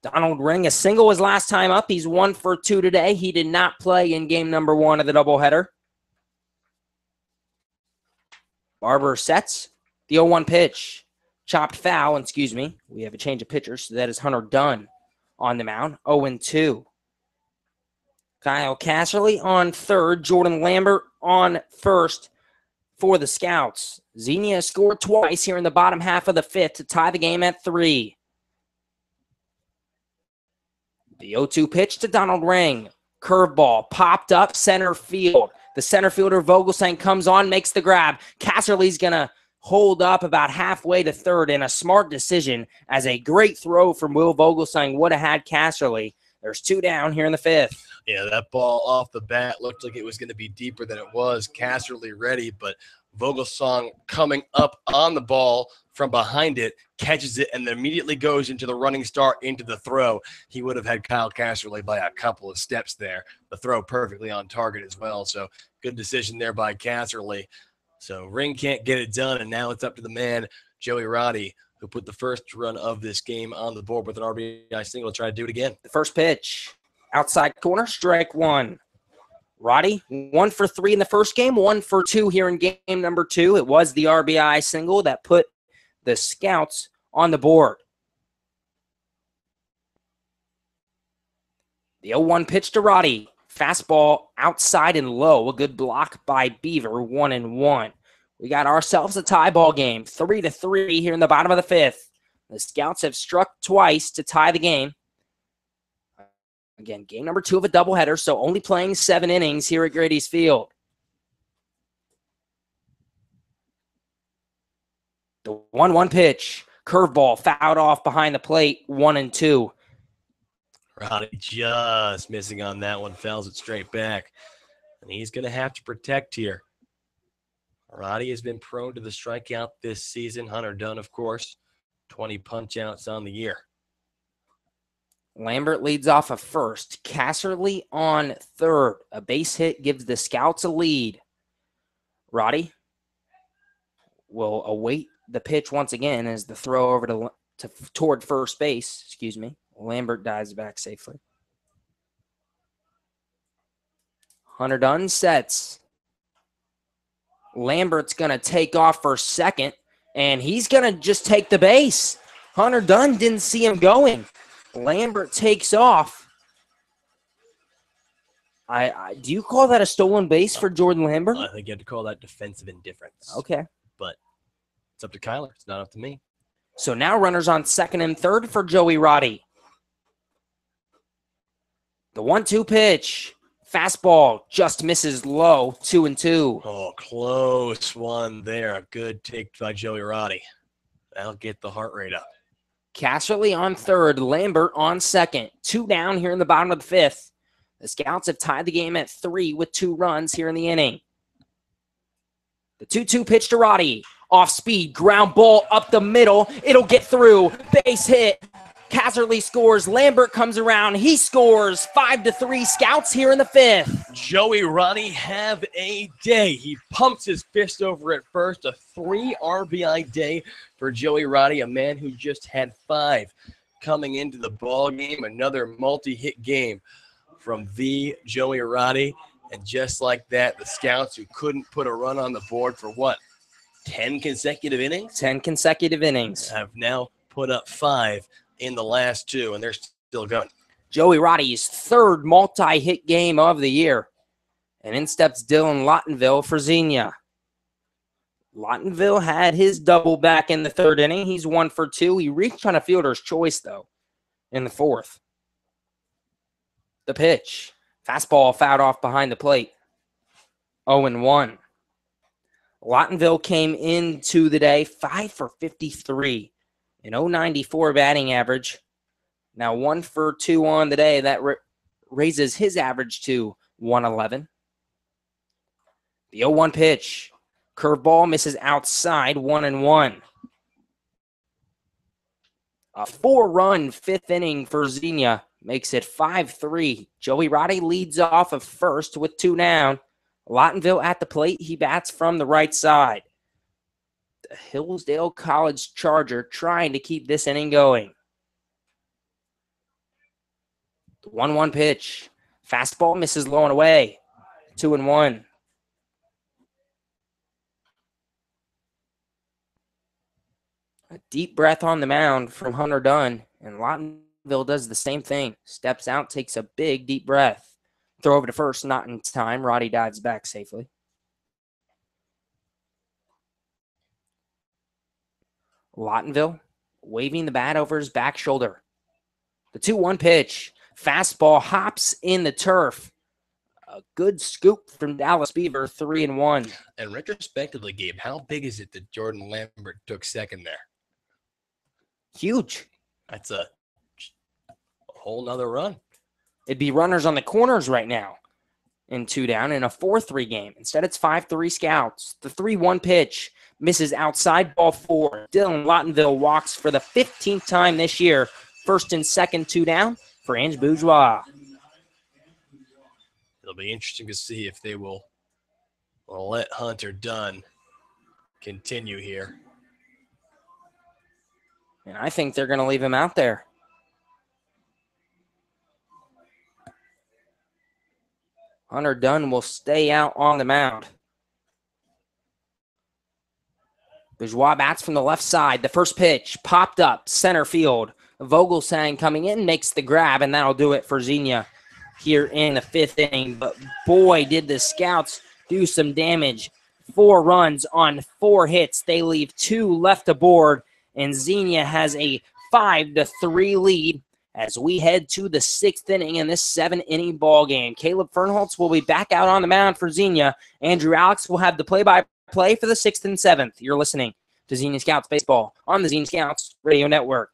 Donald Ring, a single his last time up. He's 1 for 2 today. He did not play in game number 1 of the doubleheader. Barber sets the 0-1 pitch. Chopped foul, excuse me. We have a change of pitchers, so that is Hunter Dunn on the mound. 0-2. Kyle Casserly on third. Jordan Lambert on first for the Scouts. Xenia scored twice here in the bottom half of the 5th to tie the game at 3. The 0-2 pitch to Donald Ring. Curveball popped up center field. The center fielder Vogelsang comes on, makes the grab. Casserly's going to hold up about halfway to third in a smart decision, as a great throw from Will Vogelsang would have had Casserly. There's 2 down here in the 5th. Yeah, that ball off the bat looked like it was going to be deeper than it was. Casserly ready, but Vogelsang coming up on the ball from behind it, catches it, and then immediately goes into the running start into the throw. He would have had Kyle Casserly by a couple of steps there. The throw perfectly on target as well. So good decision there by Casserly. So Ring can't get it done, and now it's up to the man, Joey Roddy, who put the first run of this game on the board with an RBI single to try to do it again. The first pitch, outside corner, strike 1. Roddy, 1 for 3 in the first game, 1 for 2 here in game number 2. It was the RBI single that put the Scouts on the board. The 0-1 pitch to Roddy. Fastball outside and low. A good block by Beaver, 1-1. We got ourselves a tie ball game, 3-3 here in the bottom of the 5th. The Scouts have struck twice to tie the game. Again, game number 2 of a doubleheader, so only playing 7 innings here at Grady's Field. The 1-1 pitch, curveball fouled off behind the plate, 1-2. Roddy just missing on that one, fouls it straight back. And he's going to have to protect here. Roddy has been prone to the strikeout this season. Hunter Dunn, of course, 20 punch-outs on the year. Lambert leads off of first. Casserly on third. A base hit gives the Scouts a lead. Roddy will await the pitch once again as the throw over toward first base. Excuse me. Lambert dives back safely. Hunter Dunn sets. Lambert's going to take off for second, and he's going to just take the base. Hunter Dunn didn't see him going. Lambert takes off. Do you call that a stolen base for Jordan Lambert? I think you have to call that defensive indifference. Okay. But it's up to Kyler. It's not up to me. So now runners on second and third for Joey Roddy. The 1-2 pitch. Fastball just misses low, 2-2. Oh, close one there. A good take by Joey Roddy. That'll get the heart rate up. Casserly on third, Lambert on second. 2 down here in the bottom of the 5th. The Scouts have tied the game at 3 with 2 runs here in the inning. The 2-2 pitch to Roddy. Off speed, ground ball up the middle. It'll get through. Base hit. Casserly scores. Lambert comes around. He scores. 5-3 Scouts here in the 5th. Joey Roddy have a day. He pumps his fist over at first. A 3 RBI day for Joey Roddy, a man who just had 5 coming into the ball game. Another multi-hit game from the Joey Roddy. And just like that, the Scouts, who couldn't put a run on the board for what, 10 consecutive innings? 10 consecutive innings. Have now put up 5 in the last 2, and they're still going. Joey Roddy's 3rd multi-hit game of the year. And in steps Dylan Lottenville for Xenia. Lottenville had his double back in the 3rd inning. He's 1 for 2. He reached on a fielder's choice, though, in the 4th. The pitch. Fastball fouled off behind the plate. 0-1. Lottenville came into the day 5 for 53. An .094 batting average. Now 1 for 2 on the day. That raises his average to 111. The 0-1 pitch. Curveball misses outside, 1-1. A 4-run 5th inning for Xenia makes it 5-3. Joey Roddy leads off of first with 2 down. Lottenville at the plate. He bats from the right side. The Hillsdale College Charger trying to keep this inning going. The 1-1 pitch. Fastball misses low and away. 2-1. A deep breath on the mound from Hunter Dunn, and Lawtonville does the same thing. Steps out, takes a big, deep breath. Throw over to first, not in time. Roddy dives back safely. Lawtonville waving the bat over his back shoulder. The 2-1 pitch. Fastball hops in the turf. A good scoop from Dallas Beaver, 3-1. And retrospectively, Gabe, how big is it that Jordan Lambert took second there? Huge. That's a whole nother run. It'd be runners on the corners right now in 2 down in a 4-3 game. Instead, it's 5-3 Scouts. The 3-1 pitch misses outside, ball 4. Dylan Lawtonville walks for the 15th time this year. First and second, 2 down for Ange Bourgeois. It'll be interesting to see if they will let Hunter Dunn continue here. And I think they're going to leave him out there. Hunter Dunn will stay out on the mound. Bourgeois bats from the left side. The first pitch popped up, center field. Vogelsang coming in, makes the grab, and that'll do it for Xenia here in the 5th inning. But boy, did the Scouts do some damage. 4 runs on 4 hits. They leave 2 left aboard, and Xenia has a 5-3 lead as we head to the 6th inning in this 7-inning ball game. Caleb Fernholz will be back out on the mound for Xenia. Andrew Alix will have the play-by-play for the 6th and 7th. You're listening to Xenia Scouts Baseball on the Xenia Scouts Radio Network.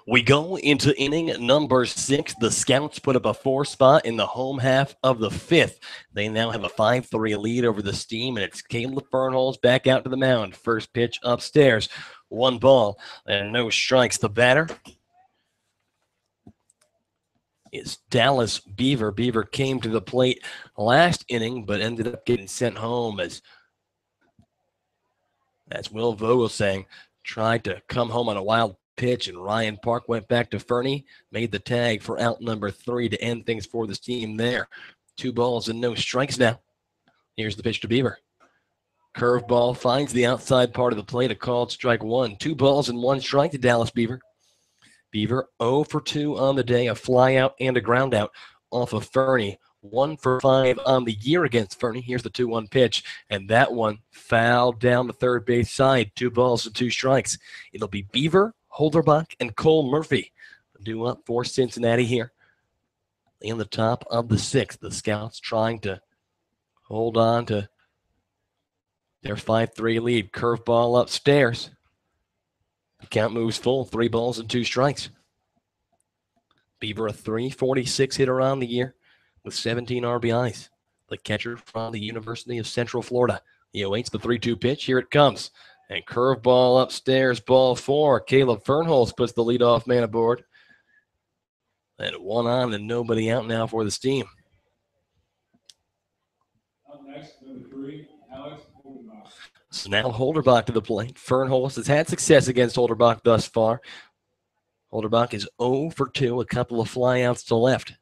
We go into inning number 6. The Scouts put up a 4 spot in the home half of the 5th. They now have a 5-3 lead over the Steam, and it's Caleb Fernholz back out to the mound. First pitch upstairs. 1 ball and no strikes. The batter is Dallas Beaver. Beaver came to the plate last inning, but ended up getting sent home as Will Vogelsang tried to come home on a wild pitch, and Ryan Park went back to Fernie, made the tag for out number 3 to end things for this team there. 2 balls and no strikes now. Here's the pitch to Beaver. Curveball finds the outside part of the plate, a called strike 1. 2 balls and 1 strike to Dallas Beaver. Beaver 0 for 2 on the day, a fly out and a ground out off of Fernie. 1 for 5 on the year against Fernie. Here's the 2-1 pitch, and that one fouled down the third base side. 2 balls and 2 strikes. It'll be Beaver, Holderbach, and Cole Murphy due up for Cincinnati here in the top of the 6th. The Scouts trying to hold on to their 5-3 lead. Curveball upstairs. The count moves full. 3 balls and 2 strikes. Beaver a .346 hitter on the year with 17 RBIs. The catcher from the University of Central Florida. He awaits the 3-2 pitch. Here it comes. And curveball upstairs, ball 4. Caleb Fernholz puts the leadoff man aboard. And 1 on and nobody out now for the Steam. Up next, number 3, Alix Holderbach. So now Holderbach to the plate. Fernholz has had success against Holderbach thus far. Holderbach is 0 for 2, a couple of flyouts to left.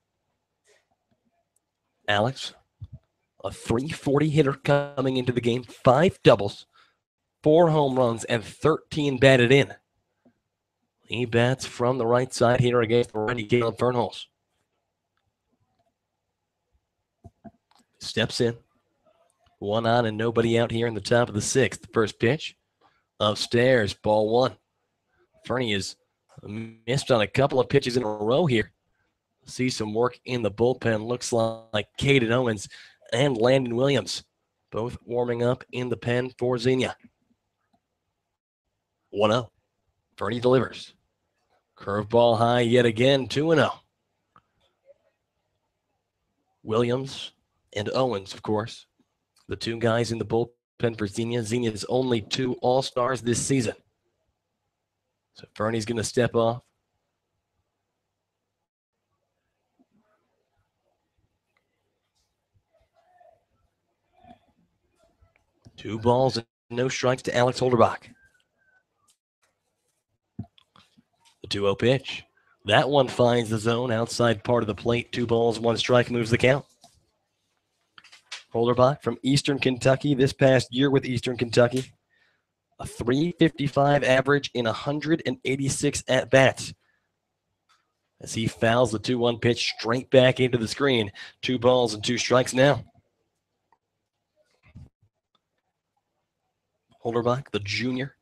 Alix, a .340 hitter coming into the game, 5 doubles, 4 home runs, and 13 batted in. He bats from the right side here against the righty Caleb Fernholz. Steps in. 1 on and nobody out here in the top of the 6th. First pitch. Upstairs, ball 1. Fernie has missed on a couple of pitches in a row here. See some work in the bullpen. Looks like Caden Owens and Landon Williams both warming up in the pen for Xenia. 1-0. Fernie delivers. Curveball high yet again, 2-0. Williams and Owens, of course, the 2 guys in the bullpen for Xenia. Xenia's only 2 All-Stars this season. So Fernie's going to step off. Two balls and no strikes to Alex Holderbach. The 2-0 pitch. That one finds the zone outside part of the plate. 2 balls, 1 strike moves the count. Holderbach from Eastern Kentucky this past year with Eastern Kentucky. A .355 average in 186 at-bats. As he fouls the 2-1 pitch straight back into the screen. 2 balls and 2 strikes now. Holderbach, the junior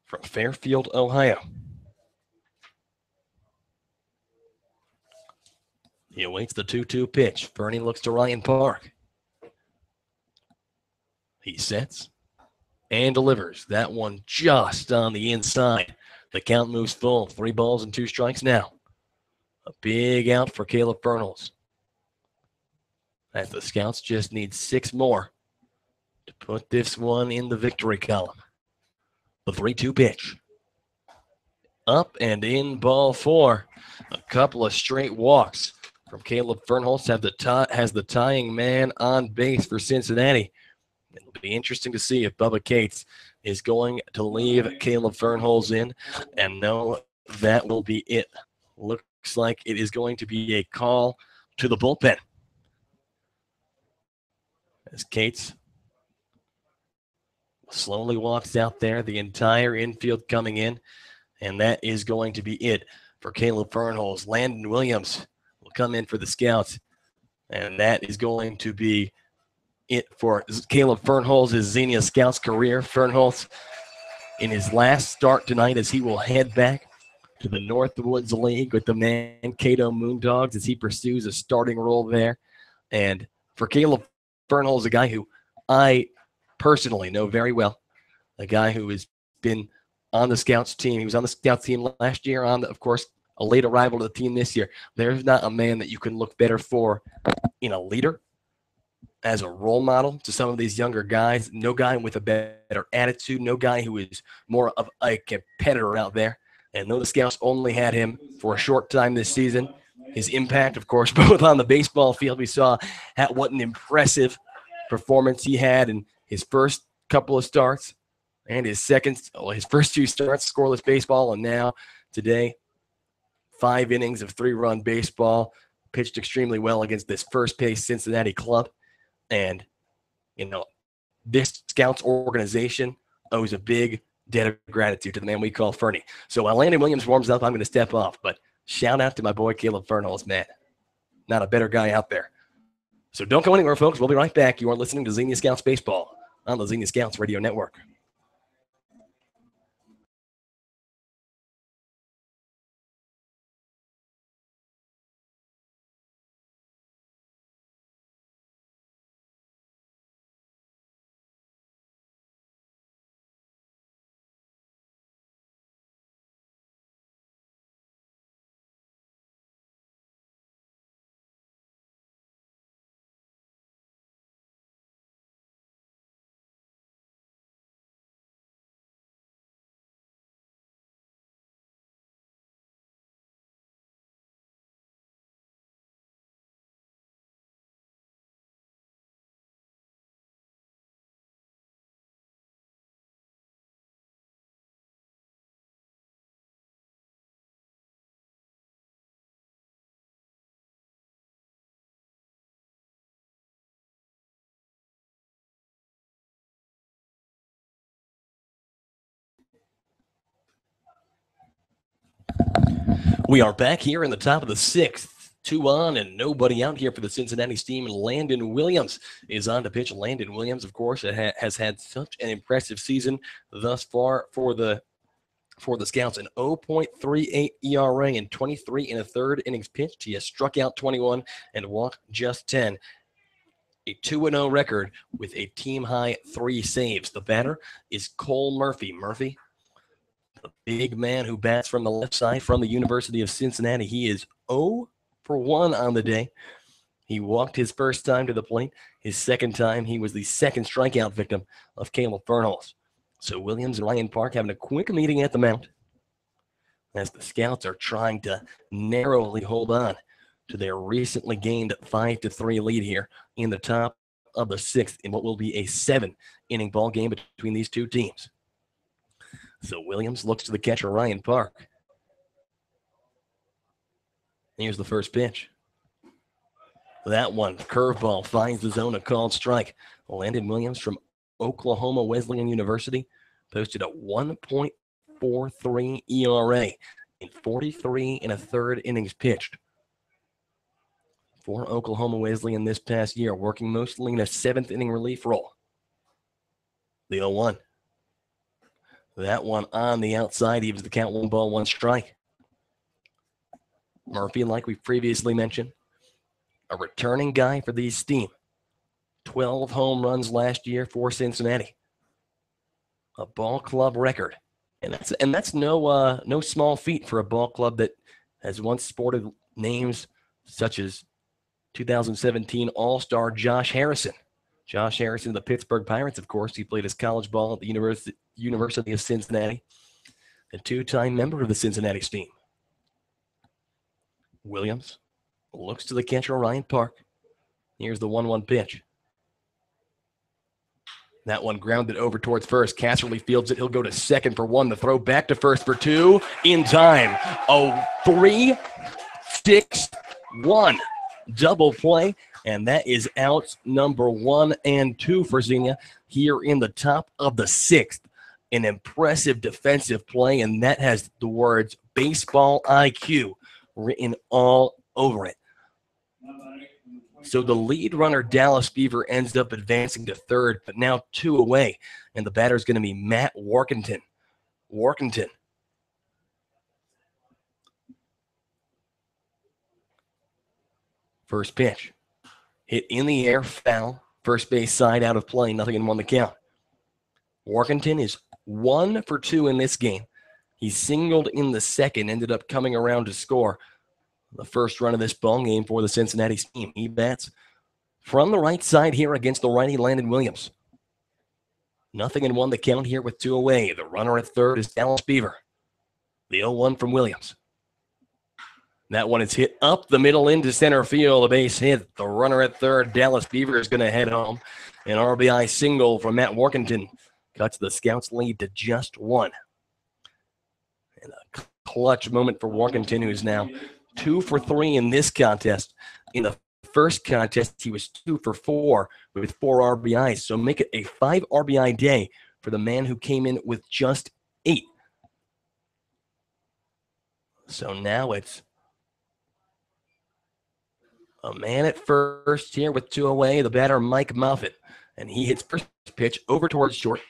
from Fairfield, Ohio. He awaits the 2-2 pitch. Fernie looks to Ryan Park. He sets and delivers. That one just on the inside. The count moves full. 3 balls and 2 strikes now. A big out for Caleb Fernholz. As the Scouts just need 6 more to put this one in the victory column. The 3-2 pitch. Up and in, ball 4. A couple of straight walks from Caleb Fernholz has the tying man on base for Cincinnati. It'll be interesting to see if Bubba Cates is going to leave Caleb Fernholz in. And no, that will be it. Looks like it is going to be a call to the bullpen. As Cates slowly walks out there, the entire infield coming in. And that is going to be it for Caleb Fernholz. Landon Williams will come in for the Scouts. And that is going to be it for Caleb Fernholz's Xenia Scouts career. Fernholz in his last start tonight as he will head back to the Northwoods League with the Mankato Moondogs as he pursues a starting role there. And for Caleb Fernholz, a guy who I personally know very well, a guy who has been on the Scouts team. He was on the Scouts team last year, of course, a late arrival to the team this year. There's not a man that you can look better for in a leader, as a role model to some of these younger guys. No guy with a better attitude, no guy who is more of a competitor out there. And though the Scouts only had him for a short time this season, his impact, of course, both on the baseball field, we saw what an impressive performance he had in his first couple of starts and his first 2 starts, scoreless baseball, and now today, 5 innings of 3-run baseball, pitched extremely well against this first-pace Cincinnati club. And, this Scouts organization owes a big debt of gratitude to the man we call Fernie. So while Landon Williams warms up, I'm going to step off. But shout out to my boy Caleb Fernholz, man. Not a better guy out there. So don't go anywhere, folks. We'll be right back. You are listening to Xenia Scouts Baseball on the Xenia Scouts Radio Network. We are back here in the top of the sixth. 2 on and nobody out here for the Cincinnati Steam. Landon Williams is on to pitch. Landon Williams, of course, has had such an impressive season thus far for the Scouts. An 0.38 ERA and 23 and a third innings pitched. He has struck out 21 and walked just 10. A 2-0 record with a team-high 3 saves. The batter is Cole Murphy. Murphy, the big man who bats from the left side from the University of Cincinnati. He is 0 for 1 on the day. He walked his first time to the plate. His second time, he was the second strikeout victim of Caleb Fernholz. So Williams and Ryan Park having a quick meeting at the mound as the Scouts are trying to narrowly hold on to their recently gained 5-3 lead here in the top of the sixth in what will be a 7-inning ball game between these two teams. So Williams looks to the catcher, Ryan Park. Here's the first pitch. That one, curveball, finds the zone, a called strike. Landon Williams from Oklahoma Wesleyan University posted a 1.43 ERA in 43 and a third innings pitched for Oklahoma Wesleyan this past year, working mostly in a 7th-inning relief role. The 0-1. That one on the outside, evens the count, 1 ball, 1 strike. Murphy, like we previously mentioned, a returning guy for the Steam. 12 home runs last year for Cincinnati. A ball club record. And that's no small feat for a ball club that has once sported names such as 2017 All-Star Josh Harrison. Josh Harrison of the Pittsburgh Pirates, of course. He played his college ball at the University of Cincinnati. A 2-time member of the Cincinnati Steam. Williams looks to the catcher, Ryan Park. Here's the 1-1 pitch. That one grounded over towards first. Casserly fields it. He'll go to second for 1. The throw back to first for 2. In time. A 3-6-1 double play. And that is outs number 1 and 2 for Xenia here in the top of the sixth. An impressive defensive play, and that has the words baseball IQ written all over it. So the lead runner, Dallas Beaver, ends up advancing to third, but now 2 away. And the batter is going to be Matt Workington. First pitch. Hit in the air, foul. First base side out of play, 0-1 the count. Workington is 1 for 2 in this game. He singled in the second, ended up coming around to score the first run of this ball game for the Cincinnati Steam. He bats from the right side here against the righty Landon Williams. 0-1 the count here with 2 away. The runner at third is Dallas Beaver. The 0-1 from Williams. That one is hit up the middle into center field. A base hit. The runner at third, Dallas Beaver, is going to head home. An RBI single from Matt Workington cuts the Scouts' lead to just 1. And a clutch moment for Workington, who's now 2 for 3 in this contest. In the first contest, he was 2 for 4 with 4 RBIs. So make it a 5 RBI day for the man who came in with just 8. So now it's a man at first here with 2 away. The batter, Mike Moffitt. And he hits first pitch over towards short.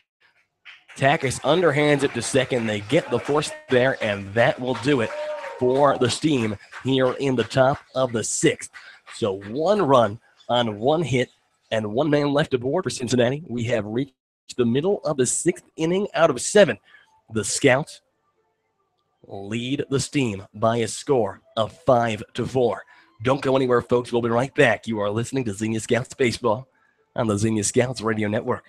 Takis underhands it to second. They get the force there, and that will do it for the Steam here in the top of the sixth. So 1 run on 1 hit and 1 man left aboard for Cincinnati. We have reached the middle of the 6th inning out of 7. The Scouts lead the Steam by a score of 5-4. Don't go anywhere, folks. We'll be right back. You are listening to Xenia Scouts Baseball on the Xenia Scouts Radio Network.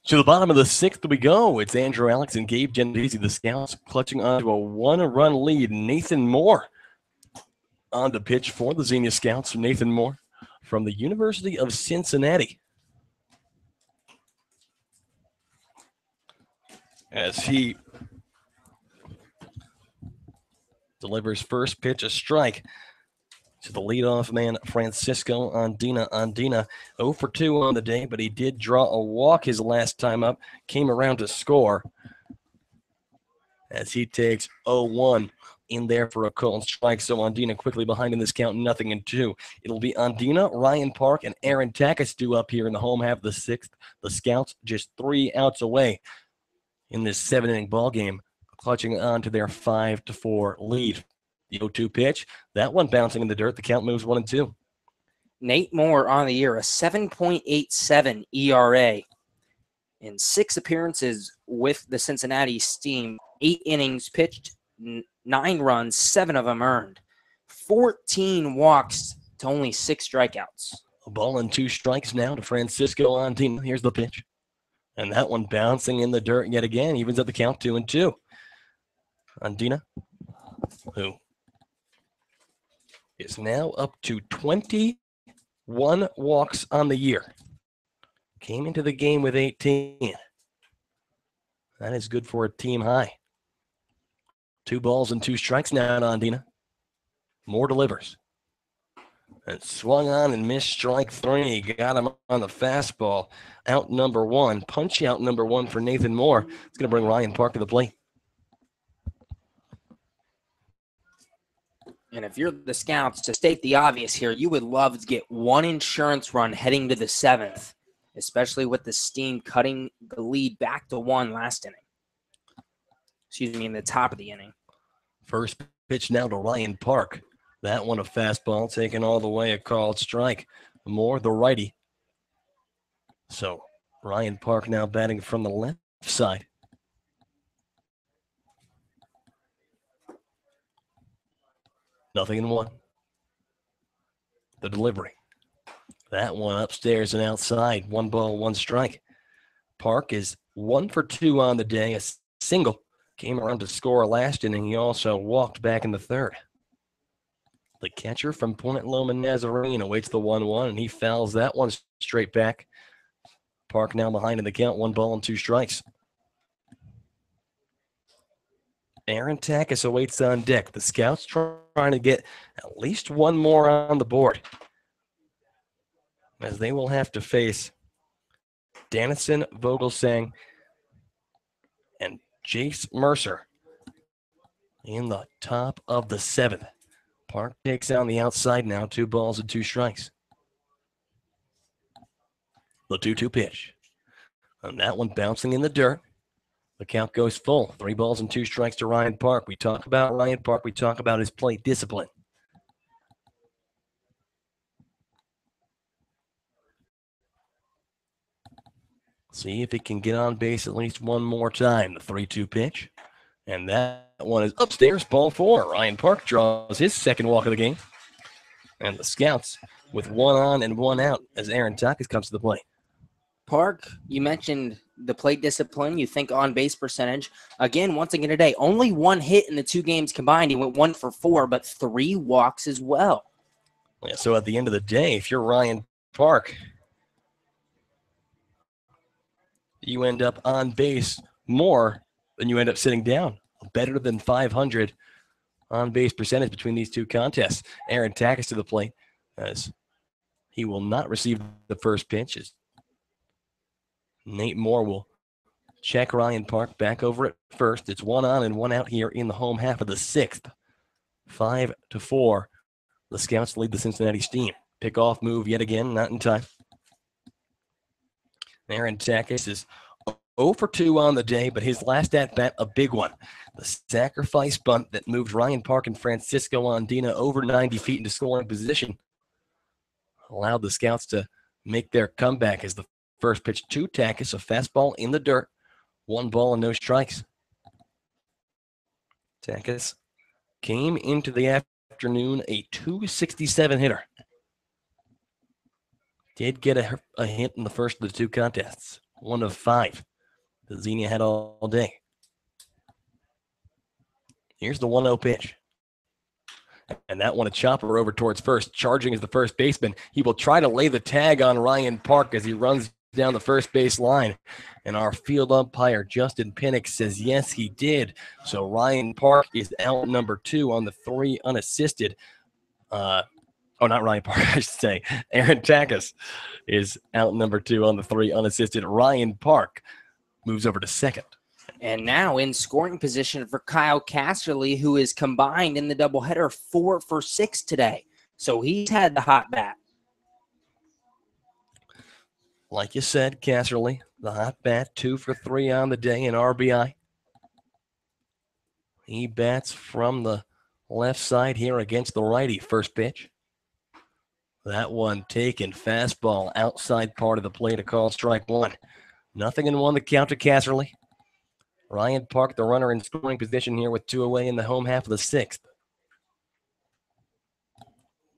To the bottom of the sixth we go. It's Andrew Alix and Gabe Genovesi, the Scouts, clutching onto a one-run lead. Nathan Moore on the pitch for the Xenia Scouts. Nathan Moore from the University of Cincinnati. As he delivers first pitch, a strike to the leadoff man, Francisco Andina. Andina 0 for 2 on the day, but he did draw a walk his last time up. Came around to score as he takes 0-1 in there for a called strike. So Andina quickly behind in this count, 0-2. It'll be Andina, Ryan Park, and Aaron Takis due up here in the home half of the sixth. The Scouts just 3 outs away in this 7-inning ball game, clutching on to their 5-4 lead. The 0-2 pitch, that one bouncing in the dirt. The count moves 1-2. Nate Moore on the year, a 7.87 ERA in 6 appearances with the Cincinnati Steam. 8 innings pitched, 9 runs, 7 of them earned. 14 walks to only 6 strikeouts. A ball and 2 strikes now to Francisco Andina. Here's the pitch. And that one bouncing in the dirt yet again. Evens up the count 2-2. Andina, who is now up to 21 walks on the year. Came into the game with 18. That is good for a team high. 2 balls and 2 strikes now to Andina. Moore delivers. And swung on and missed strike 3. Got him on the fastball. Out number 1. Punch out number 1 for Nathan Moore. It's going to bring Ryan Park to the plate. And if you're the Scouts, to state the obvious here, you would love to get 1 insurance run heading to the 7th, especially with the Steam cutting the lead back to 1 last inning. Excuse me, in the top of the inning. First pitch now to Ryan Park. That one a fastball taken all the way, a called strike. Moore, the righty. So Ryan Park now batting from the left side. Nothing in 1. The delivery. That one upstairs and outside. 1 ball, 1 strike. Park is 1 for 2 on the day. A single. Came around to score last inning. He also walked back in the 3rd. The catcher from Point Loma Nazarene awaits the 1-1, and he fouls that one straight back. Park now behind in the count. 1 ball and 2 strikes. Aaron Takis awaits on deck. The Scouts trying to get at least 1 more on the board, as they will have to face Dennison, Vogelsang, and Jace Mercer in the top of the 7th. Park takes on the outside now. 2 balls and 2 strikes. The 2-2 pitch. And that one bouncing in the dirt. The count goes full. 3 balls and 2 strikes to Ryan Park. We talk about Ryan Park. We talk about his plate discipline. See if he can get on base at least 1 more time. The 3-2 pitch. And that one is upstairs, ball 4. Ryan Park draws his 2nd walk of the game. And the Scouts with 1 on and 1 out as Aaron Takis comes to the plate. Park, you mentioned the plate discipline. You think on-base percentage. Again, once again today, only 1 hit in the 2 games combined. He went 1 for 4, but 3 walks as well. Yeah, so at the end of the day, if you're Ryan Park, you end up on base more than you end up sitting down. Better than 500 on-base percentage between these 2 contests. Aaron Takis to the plate as he will not receive the first pitch. As Nate Moore will check Ryan Park back over at first. It's 1 on and 1 out here in the home half of the 6th. 5-4. The Scouts lead the Cincinnati Steam. Pickoff move yet again, not in time. Aaron Takis is 0 for 2 on the day, but his last at-bat, a big one. The sacrifice bunt that moved Ryan Park and Francisco Andina over 90 feet into scoring position allowed the Scouts to make their comeback as the first pitch to Takis, a fastball in the dirt. 1 ball and no strikes. Takis came into the afternoon a .267 hitter. Did get a hit in the first of the 2 contests. one of 5 that Xenia had all day. Here's the 1-0 pitch. And that one, a chopper over towards first. Charging is the first baseman. He will try to lay the tag on Ryan Park as he runs down the first base line. And our field umpire, Justin Pinnock, says yes, he did. So Ryan Park is out number 2 on the 3 unassisted. Not Ryan Park, I should say. Aaron Takis is out number 2 on the 3 unassisted. Ryan Park moves over to second. And now in scoring position for Kyle Casterly, who is combined in the doubleheader 4 for 6 today. So he's had the hot bat. Like you said, Casterly, the hot bat, 2 for 3 on the day in RBI. He bats from the left side here against the righty. First pitch. That one taken, fastball outside part of the plate, a call strike 1. 0-1 the count to Casterly. Ryan Park, the runner in scoring position here with 2 away in the home half of the 6th.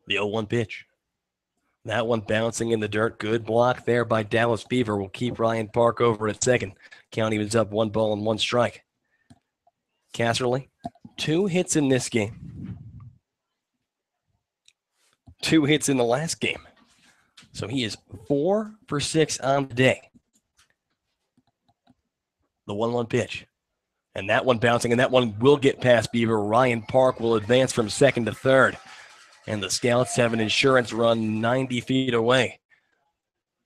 The 0-1 pitch. That one bouncing in the dirt. Good block there by Dallas Beaver. Will keep Ryan Park over at second. County was up 1 ball and 1 strike. Casterly, 2 hits in this game. 2 hits in the last game. So he is 4 for 6 on the day. The 1-1 pitch. And that one bouncing, and that one will get past Beaver. Ryan Park will advance from second to third. And the Scouts have an insurance run 90 feet away.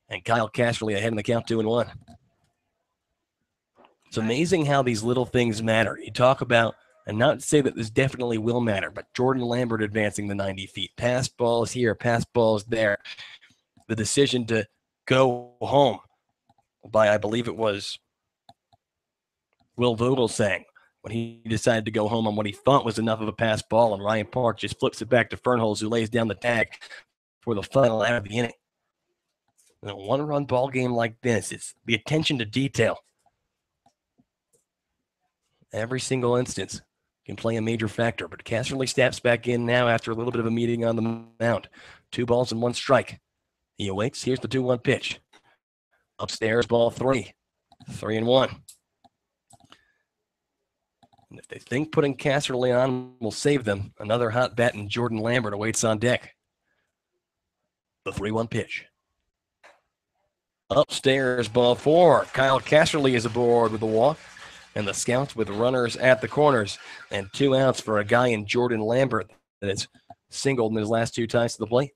And Kyle Casterly ahead in the count 2-1. It's amazing how these little things matter. You talk about, and not to say that this definitely will matter, but Jordan Lambert advancing the 90 feet. Pass balls here, pass balls there. The decision to go home by, I believe it was Will Vogelsang, when he decided to go home on what he thought was enough of a pass ball, and Ryan Park just flips it back to Fernholz, who lays down the tag for the final out of the inning. In a 1-run ball game like this, it's the attention to detail. Every single instance can play a major factor, but Casterly steps back in now after a little bit of a meeting on the mound. 2 balls and 1 strike. He awaits. Here's the 2-1 pitch. Upstairs, ball 3. 3-1. And if they think putting Casterly on will save them, another hot bat and Jordan Lambert awaits on deck. The 3-1 pitch. Upstairs, ball 4. Kyle Casterly is aboard with a walk. And the Scouts with runners at the corners. And 2 outs for a guy in Jordan Lambert that has singled in his last 2 times to the plate.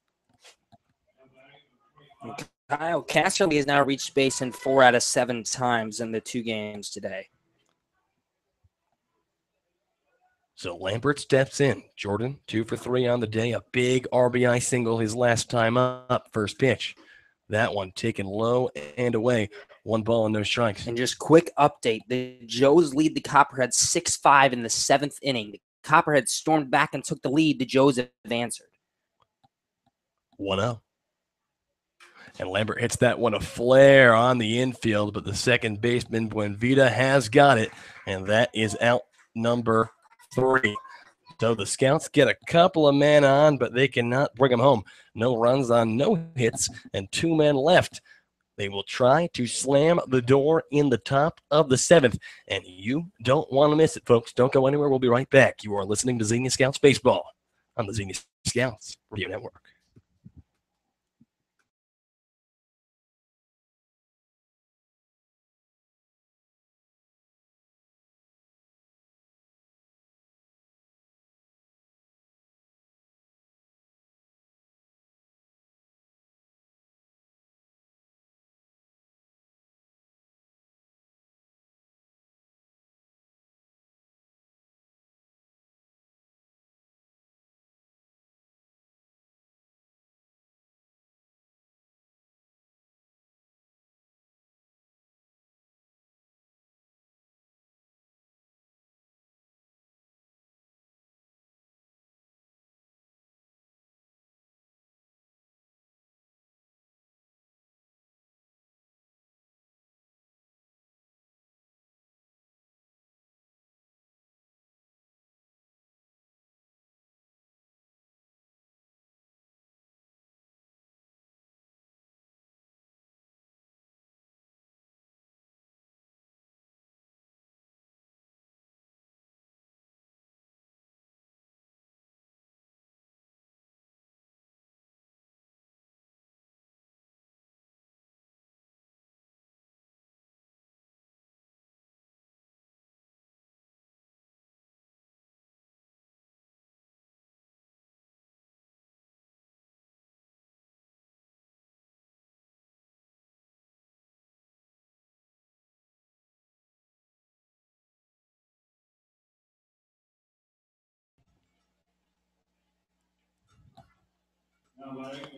Kyle Casterly has now reached base in 4 out of 7 times in the 2 games today. So Lambert steps in. Jordan, 2 for 3 on the day. A big RBI single his last time up. First pitch. That one taken low and away. 1 ball and no strikes. And just quick update. The Joes lead the Copperheads 6-5 in the 7th inning. The Copperheads stormed back and took the lead. The Joes have answered. 1-0. And Lambert hits that one a flare on the infield, but the second baseman, Buenvida, has got it. And that is out number 3. So the Scouts get a couple of men on, but they cannot bring them home. No runs on no hits and 2 men left. They will try to slam the door in the top of the 7th, and you don't want to miss it, folks. Don't go anywhere. We'll be right back. You are listening to Xenia Scouts Baseball on the Xenia Scouts Radio Network.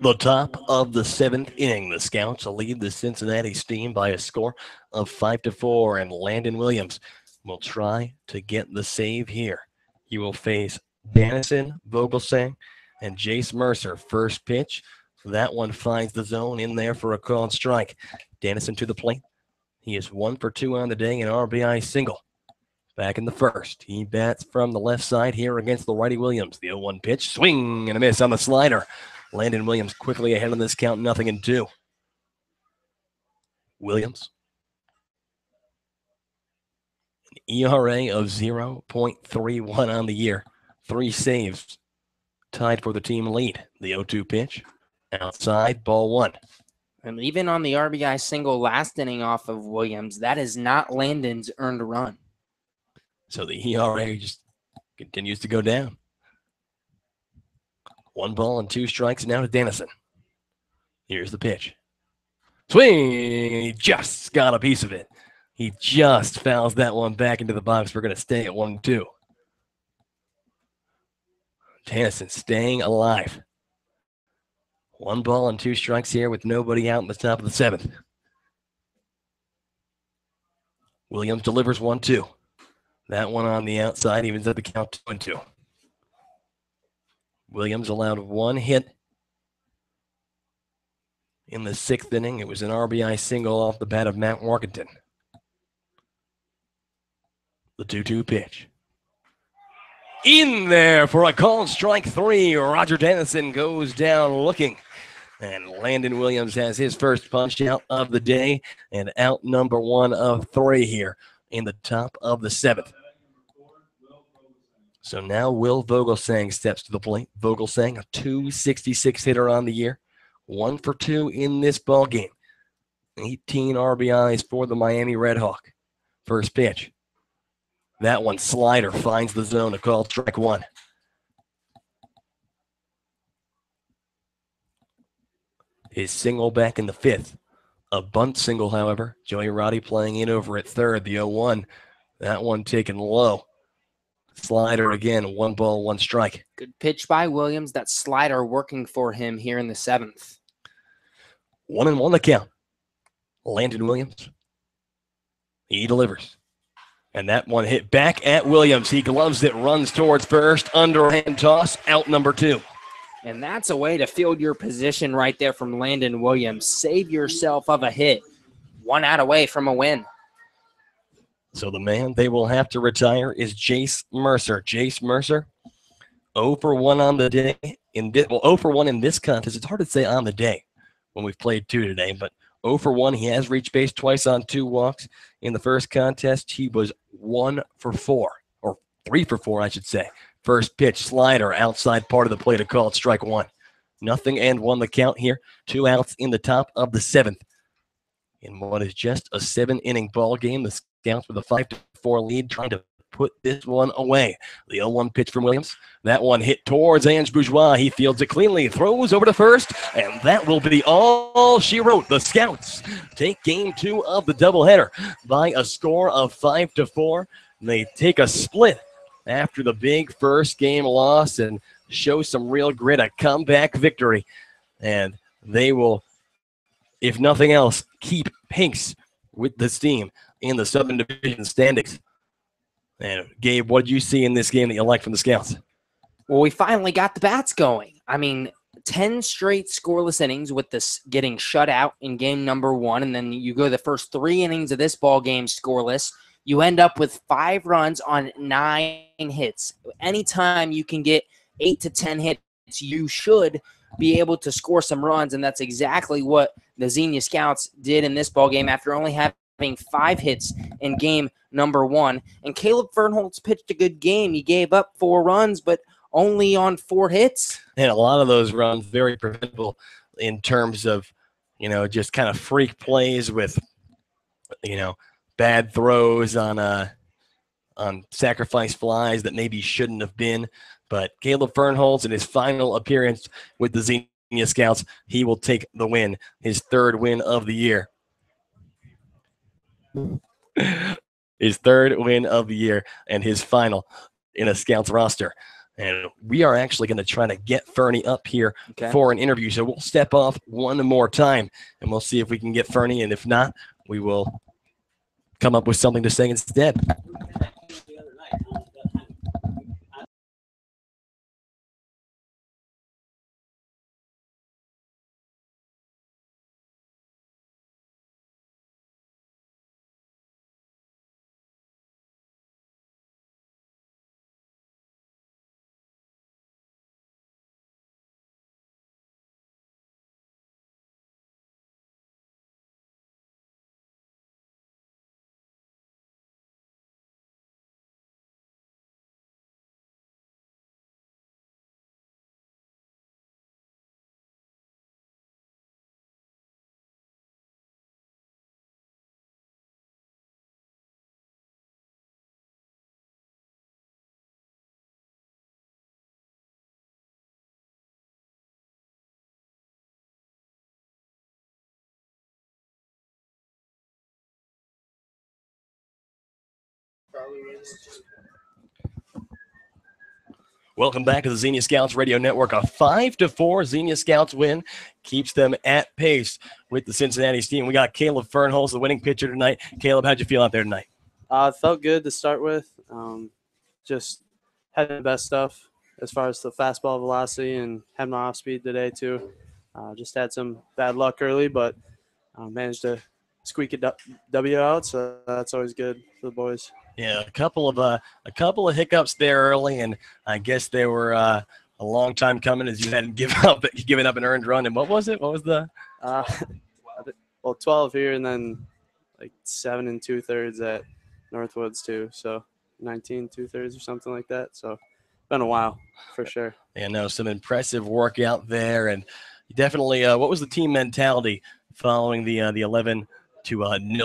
The top of the 7th inning, the Scouts lead the Cincinnati Steam by a score of 5-4, and Landon Williams will try to get the save here. He will face Dennison, Vogelsang, and Jace Mercer. First pitch, that one finds the zone in there for a called strike. Dennison to the plate. He is 1 for 2 on the day, an RBI single. Back in the first, he bats from the left side here against the righty Williams. The 0-1 pitch, swing and a miss on the slider. Landon Williams quickly ahead on this count, 0-2. Williams, an ERA of 0.31 on the year. 3 saves, tied for the team lead. The 0-2 pitch, outside, ball 1. And even on the RBI single last inning off of Williams, that is not Landon's earned run. So the ERA just continues to go down. 1 ball and 2 strikes now to Dennison. Here's the pitch. Swing! He just got a piece of it. He just fouls that one back into the box. We're going to stay at 1-2. Dennison staying alive. 1 ball and 2 strikes here with nobody out in the top of the 7th. Williams delivers 1-2. That one on the outside evens up the count 2-2. Williams allowed 1 hit in the 6th inning. It was an RBI single off the bat of Matt Workington. The 2-2 pitch. In there for a called strike 3. Roger Dennison goes down looking. And Landon Williams has his first punch out of the day and out number 1 of 3 here in the top of the 7th. So now Will Vogelsang steps to the plate. Vogelsang, a .266 hitter on the year, 1 for 2 in this ball game. 18 RBIs for the Miami Redhawk. First pitch. That one slider finds the zone, a called strike 1. His single back in the 5th. A bunt single, however. Joey Roddy playing in over at 3rd, the 0-1. That one taken low. Slider again, 1 ball, 1 strike. Good pitch by Williams. That slider working for him here in the 7th. 1-1 the count. Landon Williams. He delivers. And that one hit back at Williams. He gloves it, runs towards first. Underhand toss, out number 2. And that's a way to field your position right there from Landon Williams. Save yourself of a hit. 1 out away from a win. So the man they will have to retire is Jace Mercer. Jace Mercer, 0 for 1 on the day. 0 for 1 in this contest. It's hard to say on the day when we've played 2 today, but 0 for 1. He has reached base twice on 2 walks. In the first contest, he was 1 for 4, or 3 for 4, I should say. First pitch, slider, outside part of the plate, a called strike 1. 0-1 the count here. 2 outs in the top of the 7th. In what is just a 7-inning ball game, the Scouts with a 5-4 lead, trying to put this one away. The 0-1 pitch from Williams. That one hit towards Ange Bourgeois. He fields it cleanly, throws over to first, and that will be all she wrote. The Scouts take game 2 of the doubleheader by a score of 5-4. They take a split after the big first game loss and show some real grit, a comeback victory. And they will, if nothing else, keep pace with this team in the Southern Division standings. And Gabe, what did you see in this game that you liked from the Scouts? Well, we finally got the bats going. I mean, 10 straight scoreless innings with this getting shut out in game number 1, and then you go the first 3 innings of this ball game scoreless. You end up with 5 runs on 9 hits. Anytime you can get 8 to 10 hits, you should be able to score some runs, and that's exactly what the Xenia Scouts did in this ball game after only having 5 hits in game number 1. And Caleb Fernholz pitched a good game. He gave up 4 runs, but only on 4 hits. And a lot of those runs very preventable in terms of, just kind of freak plays with, bad throws on sacrifice flies that maybe shouldn't have been. But Caleb Fernholz, in his final appearance with the Xenia Scouts, he will take the win, his 3rd win of the year. His 3rd win of the year and his final in a Scouts roster. And we are actually going to try to get Fernie up here Okay. for an interview. So we'll step off one more time, and we'll see if we can get Fernie. And if not, we will come up with something to say instead. Welcome back to the Xenia Scouts Radio Network. A 5-4 Xenia Scouts win keeps them at pace with the Cincinnati team. We got Caleb Fernholz, the winning pitcher tonight. Caleb, how'd you feel out there tonight? It felt good to start with. Just had the best stuff as far as the fastball velocity and had my off speed today too. Just had some bad luck early, but managed to squeak a W out, so that's always good for the boys. Yeah, a couple of hiccups there early, and I guess they were a long time coming as you hadn't given up an earned run. And what was it? What was the? 12 here, and then like 7 2/3 at Northwoods too. So 19 2/3 or something like that. So been a while for sure. Yeah, no, some impressive work out there, and definitely. What was the team mentality following the 11-0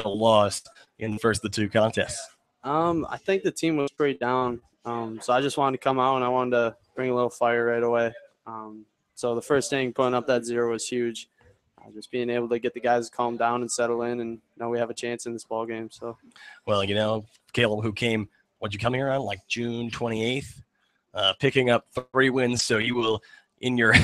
loss in the first of the two contests? I think the team was pretty down. So I just wanted to come out and I wanted to bring a little fire right away. So the first thing, putting up that 0 was huge. Just being able to get the guys to calm down and settle in and know we have a chance in this ball game. So, well, Caleb, who came, what'd you come here on, like June 28th, picking up 3 wins. So you will, in your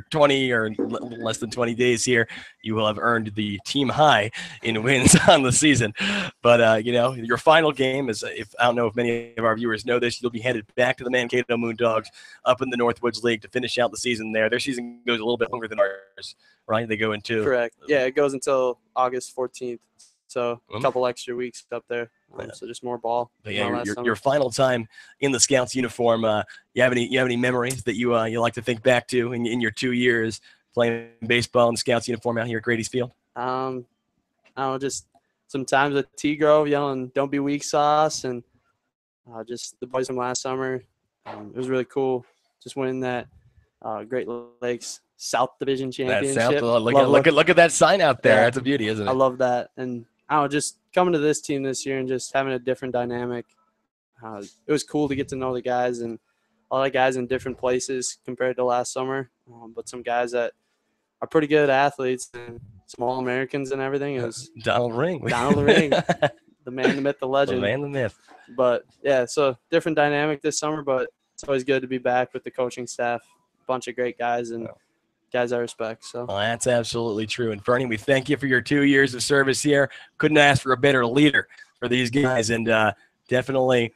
20 or less than 20 days here, you will have earned the team high in wins on the season. But your final game is, if I don't know if many of our viewers know this, you'll be headed back to the Mankato Moondogs up in the Northwoods League to finish out the season there. Their season goes a little bit longer than ours, right? They go into correct. Yeah, it goes until August 14th. So a couple extra weeks up there. So just more ball. But yeah, your final time in the Scouts uniform. You have any memories that you like to think back to in your 2 years playing baseball in the Scouts uniform out here at Grady's Field? I don't know, just sometimes at T Grove yelling "Don't be weak, sauce," and just the boys from last summer. It was really cool. Just winning that Great Lakes South Division championship. Look at that sign out there. Yeah. That's a beauty, isn't it? I love that, and I don't know, just coming to this team this year and just having a different dynamic. It was cool to get to know the guys and a lot of guys in different places compared to last summer, but some guys that are pretty good athletes and some All-Americans and everything. It was Donald Ring, the man, the myth, the legend. The man, the myth. But, yeah, so different dynamic this summer, but it's always good to be back with the coaching staff, a bunch of great guys and guys I respect. So well, that's absolutely true. And Fernie, we thank you for your 2 years of service here. Couldn't ask for a better leader for these guys, and definitely,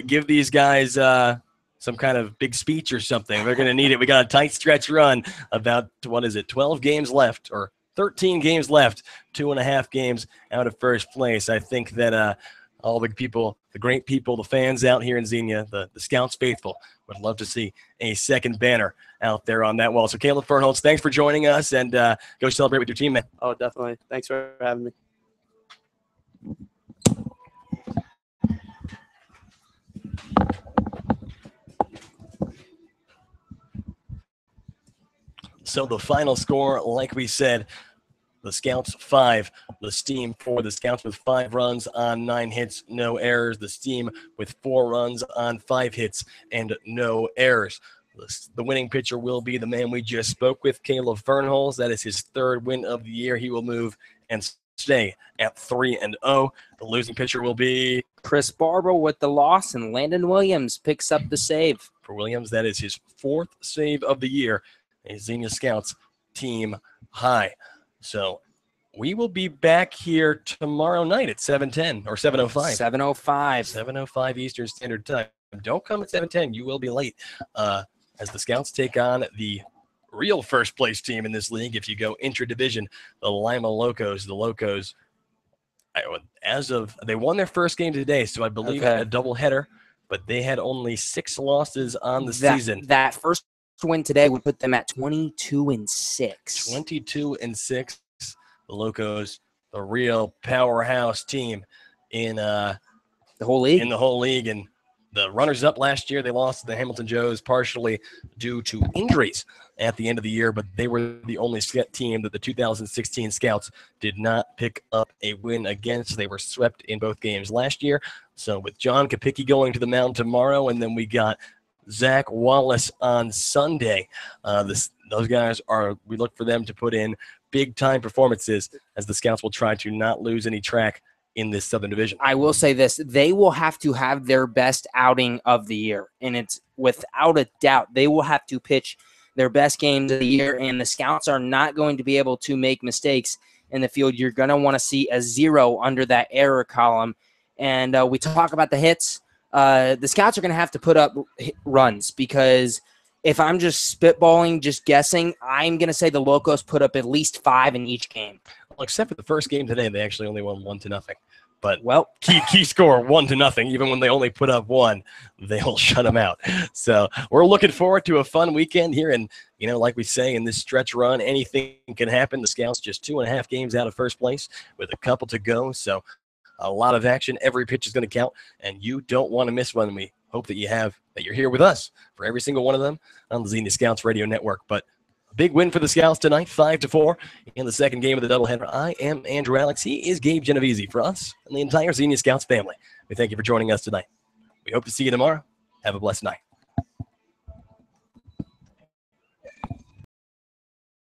give these guys some kind of big speech or something. They're going to need it. We got a tight stretch run, about 12 games left or 13 games left, 2.5 games out of first place. I think that all the people, the great people, the fans out here in Xenia, the Scouts faithful, would love to see a second banner out there on that wall. So Caleb Fernholz, thanks for joining us, and go celebrate with your team, man. Oh, definitely. Thanks for having me. So the final score, like we said, the Scouts 5, the Steam 4. The Scouts with 5 runs on 9 hits, no errors. The Steam with 4 runs on 5 hits and no errors. The winning pitcher will be the man we just spoke with, Caleb Fernholz. That is his 3rd win of the year. He will move and stay at 3-0. The losing pitcher will be Chris Barber with the loss, and Landon Williams picks up the save. for Williams. That is his 4th save of the year. A Xenia Scouts team high. So we will be back here tomorrow night at 7:10 or 7:05. 7:05. 7:05 Eastern Standard Time. Don't come at 7:10. You will be late. As the Scouts take on the real first place team in this league. If you go intra-division, the Lima Locos. The Locos, they won their first game today, so I believe a doubleheader, but they had only 6 losses on the season. That first win today would put them at 22-6. 22-6. The Locos, the real powerhouse team in the whole league. In the whole league, and the runners-up last year, they lost to the Hamilton Joes partially due to injuries at the end of the year, but they were the only team that the 2016 Scouts did not pick up a win against. They were swept in both games last year. So with John Kapicki going to the mound tomorrow, and then we got Zach Wallace on Sunday. Those guys we look for them to put in big-time performances as the Scouts will try to not lose any track in this Southern Division. I will say this, they will have to have their best outing of the year, and it's without a doubt they will have to pitch their best games of the year, and the Scouts are not going to be able to make mistakes in the field. You're going to want to see a 0 under that error column, and we talk about the hits. The Scouts are going to have to put up runs, because if I'm just spitballing, just guessing, I'm going to say the Locos put up at least 5 in each game. Well, except for the first game today, they actually only won 1-0. But well, key score 1-0. Even when they only put up 1, they will shut them out. So we're looking forward to a fun weekend here. And, like we say, in this stretch run, anything can happen. The Scouts just 2.5 games out of first place with a couple to go. So a lot of action. Every pitch is going to count, and you don't want to miss one. We hope that you're here with us for every single one of them on the Xenia Scouts Radio Network. But a big win for the Scouts tonight, 5-4 in the second game of the doubleheader. I am Andrew Alix. He is Gabe Genovesi. For us and the entire Xenia Scouts family, we thank you for joining us tonight. We hope to see you tomorrow. Have a blessed night.